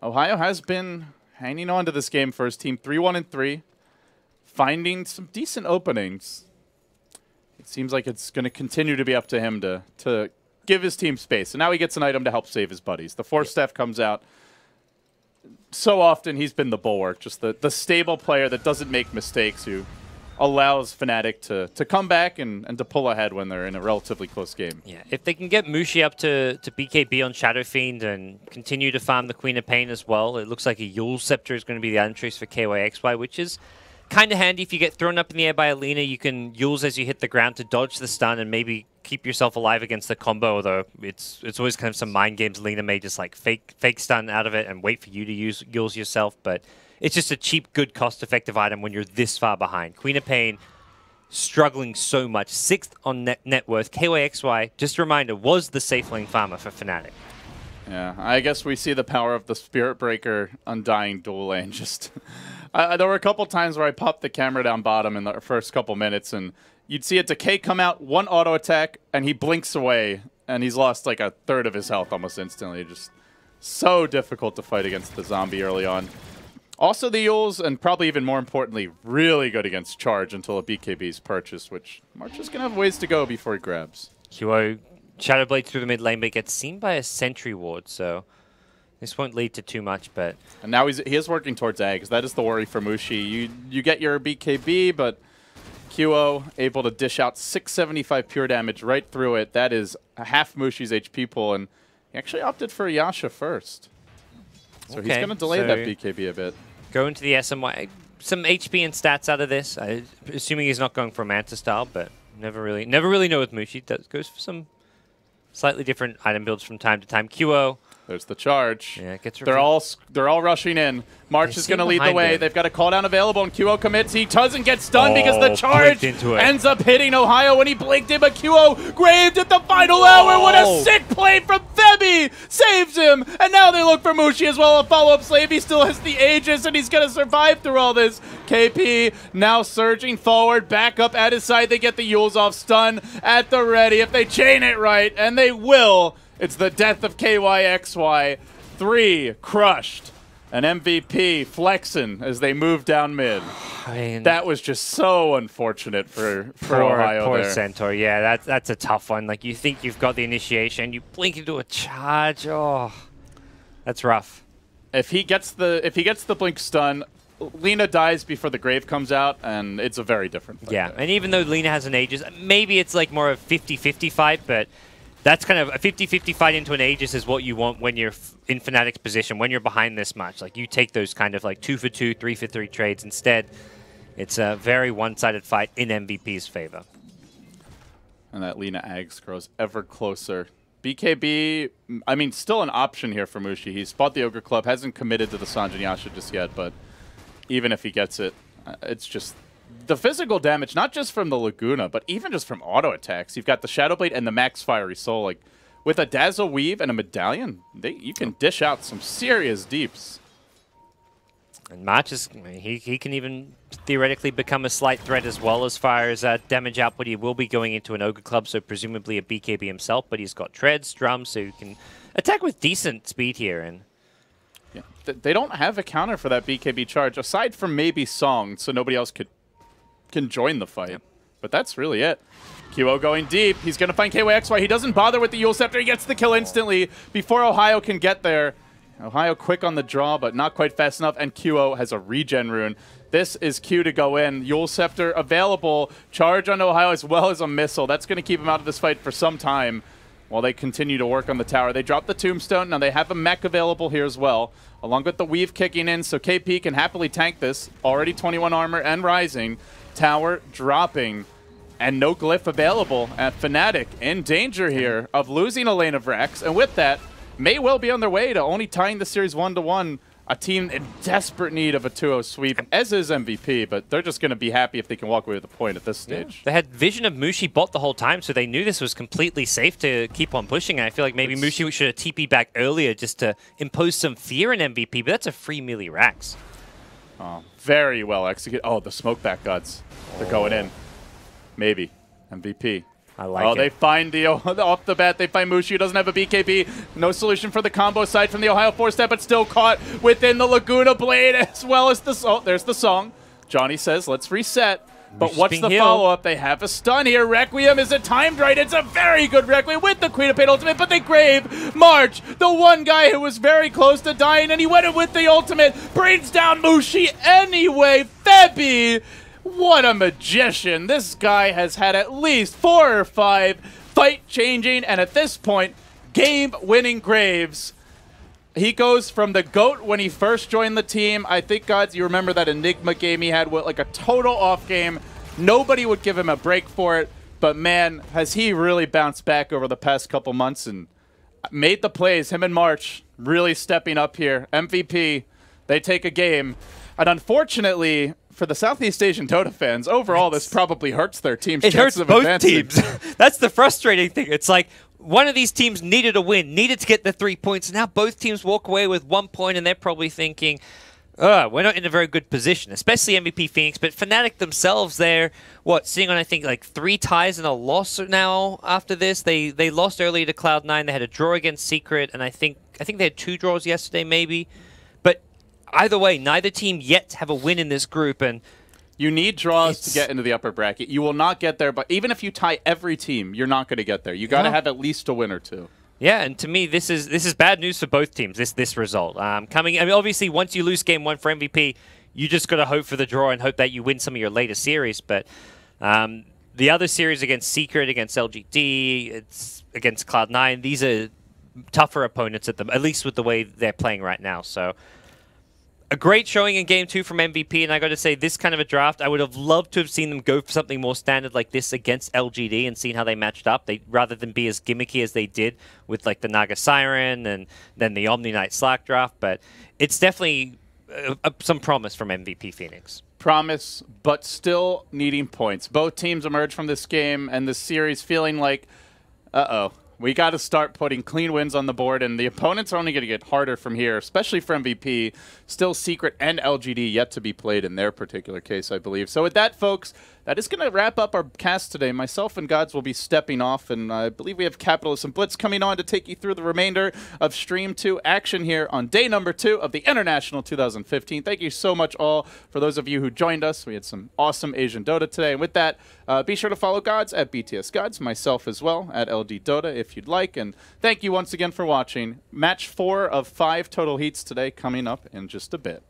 Ohio has been hanging on to this game for his team 3-1-3, finding some decent openings. It seems like it's going to continue to be up to him to give his team space. And now he gets an item to help save his buddies. The Force Staff comes out. So often he's been the bulwark, just the stable player that doesn't make mistakes, who allows Fnatic to come back and to pull ahead when they're in a relatively close game. Yeah, if they can get Mushi up to BKB on Shadow Fiend and continue to farm the Queen of Pain as well, it looks like a Yule Scepter is going to be the entrance for KYXY, which is kind of handy. If you get thrown up in the air by Alina, you can Yules as you hit the ground to dodge the stun and maybe keep yourself alive against the combo, although it's always kind of some mind games. Alina may just like fake stun out of it and wait for you to use Yules yourself, but it's just a cheap, good, cost-effective item when you're this far behind. Queen of Pain struggling so much. 6th on net worth. KYXY, just a reminder, was the safe lane farmer for Fnatic. Yeah, I guess we see the power of the Spirit Breaker Undying dual lane. Just there were a couple times where I popped the camera down bottom in the first couple minutes, and you'd see a Decay come out, 1 auto attack, and he blinks away, and he's lost like a third of his health almost instantly. Just so difficult to fight against the zombie early on. Also the Yules, and probably even more importantly, really good against charge until a BKB is purchased, which March is going to have ways to go before he grabs. QO Shadow Blade through the mid lane, but gets seen by a sentry ward, so this won't lead to too much. But and now he is working towards Eggs. That is the worry for Mushi. You get your BKB, but QO able to dish out 675 pure damage right through it. That is half Mushi's HP pool, and he actually opted for Yasha first. So he's going to delay that BKB a bit. Go into the SMY. Some HP and stats out of this. Assuming he's not going for a Manta style, but never really know with Mushi. That goes for some slightly different item builds from time to time. QO. There's the charge. Yeah, it gets they're all rushing in. March is going to lead the way. They've got a call down available, and QO commits. He doesn't get stunned because the charge ends up hitting Ohio when he blinked in, but QO graved at the final hour. What a sick play from Febby! Saves him, and now they look for Mushi as well. A follow-up slave. He still has the Aegis, and he's going to survive through all this. KP now surging forward, back up at his side. They get the Yules off, stun at the ready. If they chain it right, and they will, it's the death of KYXY. 3 crushed. An MVP flexing as they move down mid. I mean, that was just so unfortunate for Ohio poor there. Centaur. Yeah, that's a tough one. Like, you think you've got the initiation, you blink into a charge. Oh, that's rough. If he gets the blink stun, Lina dies before the grave comes out, and it's a very different fight. Yeah, and even though Lina has an Aegis, maybe it's like more of a 50-50 fight, but that's kind of a 50-50 fight into an Aegis is what you want when you're in Fnatic's position, when you're behind this much. Like, you take those kind of like 2-for-2, 3-for-3 trades. Instead, it's a very one-sided fight in MVP's favor. And that Lina Ags grows ever closer. BKB, I mean, still an option here for Mushi. He's bought the Ogre Club, hasn't committed to the Sanjin Yasha just yet, but even if he gets it, it's just the physical damage, not just from the Laguna, but even just from auto attacks. You've got the Shadow Blade and the Max Fiery Soul. Like, with a Dazzle Weave and a Medallion, you can dish out some serious deeps. And March is he can even theoretically become a slight threat as well as far as damage output. He will be going into an Ogre Club, so presumably a BKB himself, but he's got treads, drums, so he can attack with decent speed here. And yeah, they don't have a counter for that BKB charge, aside from maybe Song, so nobody else can join the fight. Yep. But that's really it. QO going deep. He's going to find KYXY. He doesn't bother with the Yule Scepter. He gets the kill instantly before Ohio can get there. Ohio quick on the draw, but not quite fast enough, and QO has a regen rune. This is Q to go in. Yule Scepter available. Charge on Ohio as well as a missile. That's going to keep him out of this fight for some time while they continue to work on the tower. They drop the Tombstone. Now they have a mech available here as well, along with the Weave kicking in, so KP can happily tank this. Already 21 armor and rising. Tower dropping. And no glyph available at Fnatic. In danger here of losing a lane of Rex. And with that, may well be on their way to only tying the series 1-1. A team in desperate need of a 2-0 sweep, as is MVP, but they're just going to be happy if they can walk away with a point at this stage. Yeah. They had vision of Mushi bot the whole time, so they knew this was completely safe to keep on pushing. I feel like maybe Mushi should have TP'd back earlier just to impose some fear in MVP, but that's a free melee Rax. Oh, very well executed. Oh, the smoke back gods. They're going in. Maybe. MVP. I like it. Oh, they find the off the bat. They find Mushi, who doesn't have a BKB. No solution for the combo side from the Ohio 4-step, but still caught within the Laguna Blade as well as the... Oh, there's the song. Johnny says, let's reset. But what's the follow-up? They have a stun here. Requiem, is it timed right? It's a very good Requiem with the Queen of Pain ultimate, but they grave March, the one guy who was very close to dying, and he went in with the ultimate. Brings down Mushi anyway. Febby, what a magician. This guy has had at least 4 or 5 fight-changing, and at this point, game-winning graves. He goes from the GOAT when he first joined the team. I think, gods, you remember that Enigma game he had, like a total off game. Nobody would give him a break for it, but man, has he really bounced back over the past couple months and made the plays. Him and March really stepping up here. MVP, they take a game. And unfortunately, for the Southeast Asian Dota fans, overall, this probably hurts their team's chances of advancing. It hurts both teams. That's the frustrating thing. It's like one of these teams needed a win, needed to get the 3 points. Now both teams walk away with 1 point, and they're probably thinking, we're not in a very good position, especially MVP.Phoenix. But Fnatic themselves, they're, sitting on, I think, like 3 ties and a loss now after this. They lost early to Cloud9. They had a draw against Secret, and I think they had 2 draws yesterday, maybe. But either way, neither team yet have a win in this group, and you need draws to get into the upper bracket. You will not get there, but even if you tie every team, you're not going to get there. You got to have at least a win or 2. Yeah, and to me, this is bad news for both teams. This result obviously, once you lose game 1 for MVP, you just got to hope for the draw and hope that you win some of your later series. But the other series against Secret, against LGD, it's against Cloud9. These are tougher opponents at least with the way they're playing right now. So a great showing in Game 2 from MVP, and I got to say, this kind of a draft, I would have loved to have seen them go for something more standard like this against LGD and seen how they matched up, rather than be as gimmicky as they did with like the Naga Siren and then the Omni Knight Slack draft. But it's definitely some promise from MVP.Phoenix. Promise, but still needing points. Both teams emerge from this game and this series feeling like, we got to start putting clean wins on the board, and the opponents are only going to get harder from here, especially for MVP. Still Secret and LGD yet to be played in their particular case, I believe. So with that, folks, that is going to wrap up our cast today. Myself and Gods will be stepping off, and I believe we have Capitalism Blitz coming on to take you through the remainder of Stream 2 action here on day number 2 of the International 2015. Thank you so much all for those of you who joined us. We had some awesome Asian Dota today. And with that, be sure to follow Gods at BTS Gods, myself as well at LD Dota if you'd like. And thank you once again for watching. Match 4 of 5 total heats today coming up in just a bit.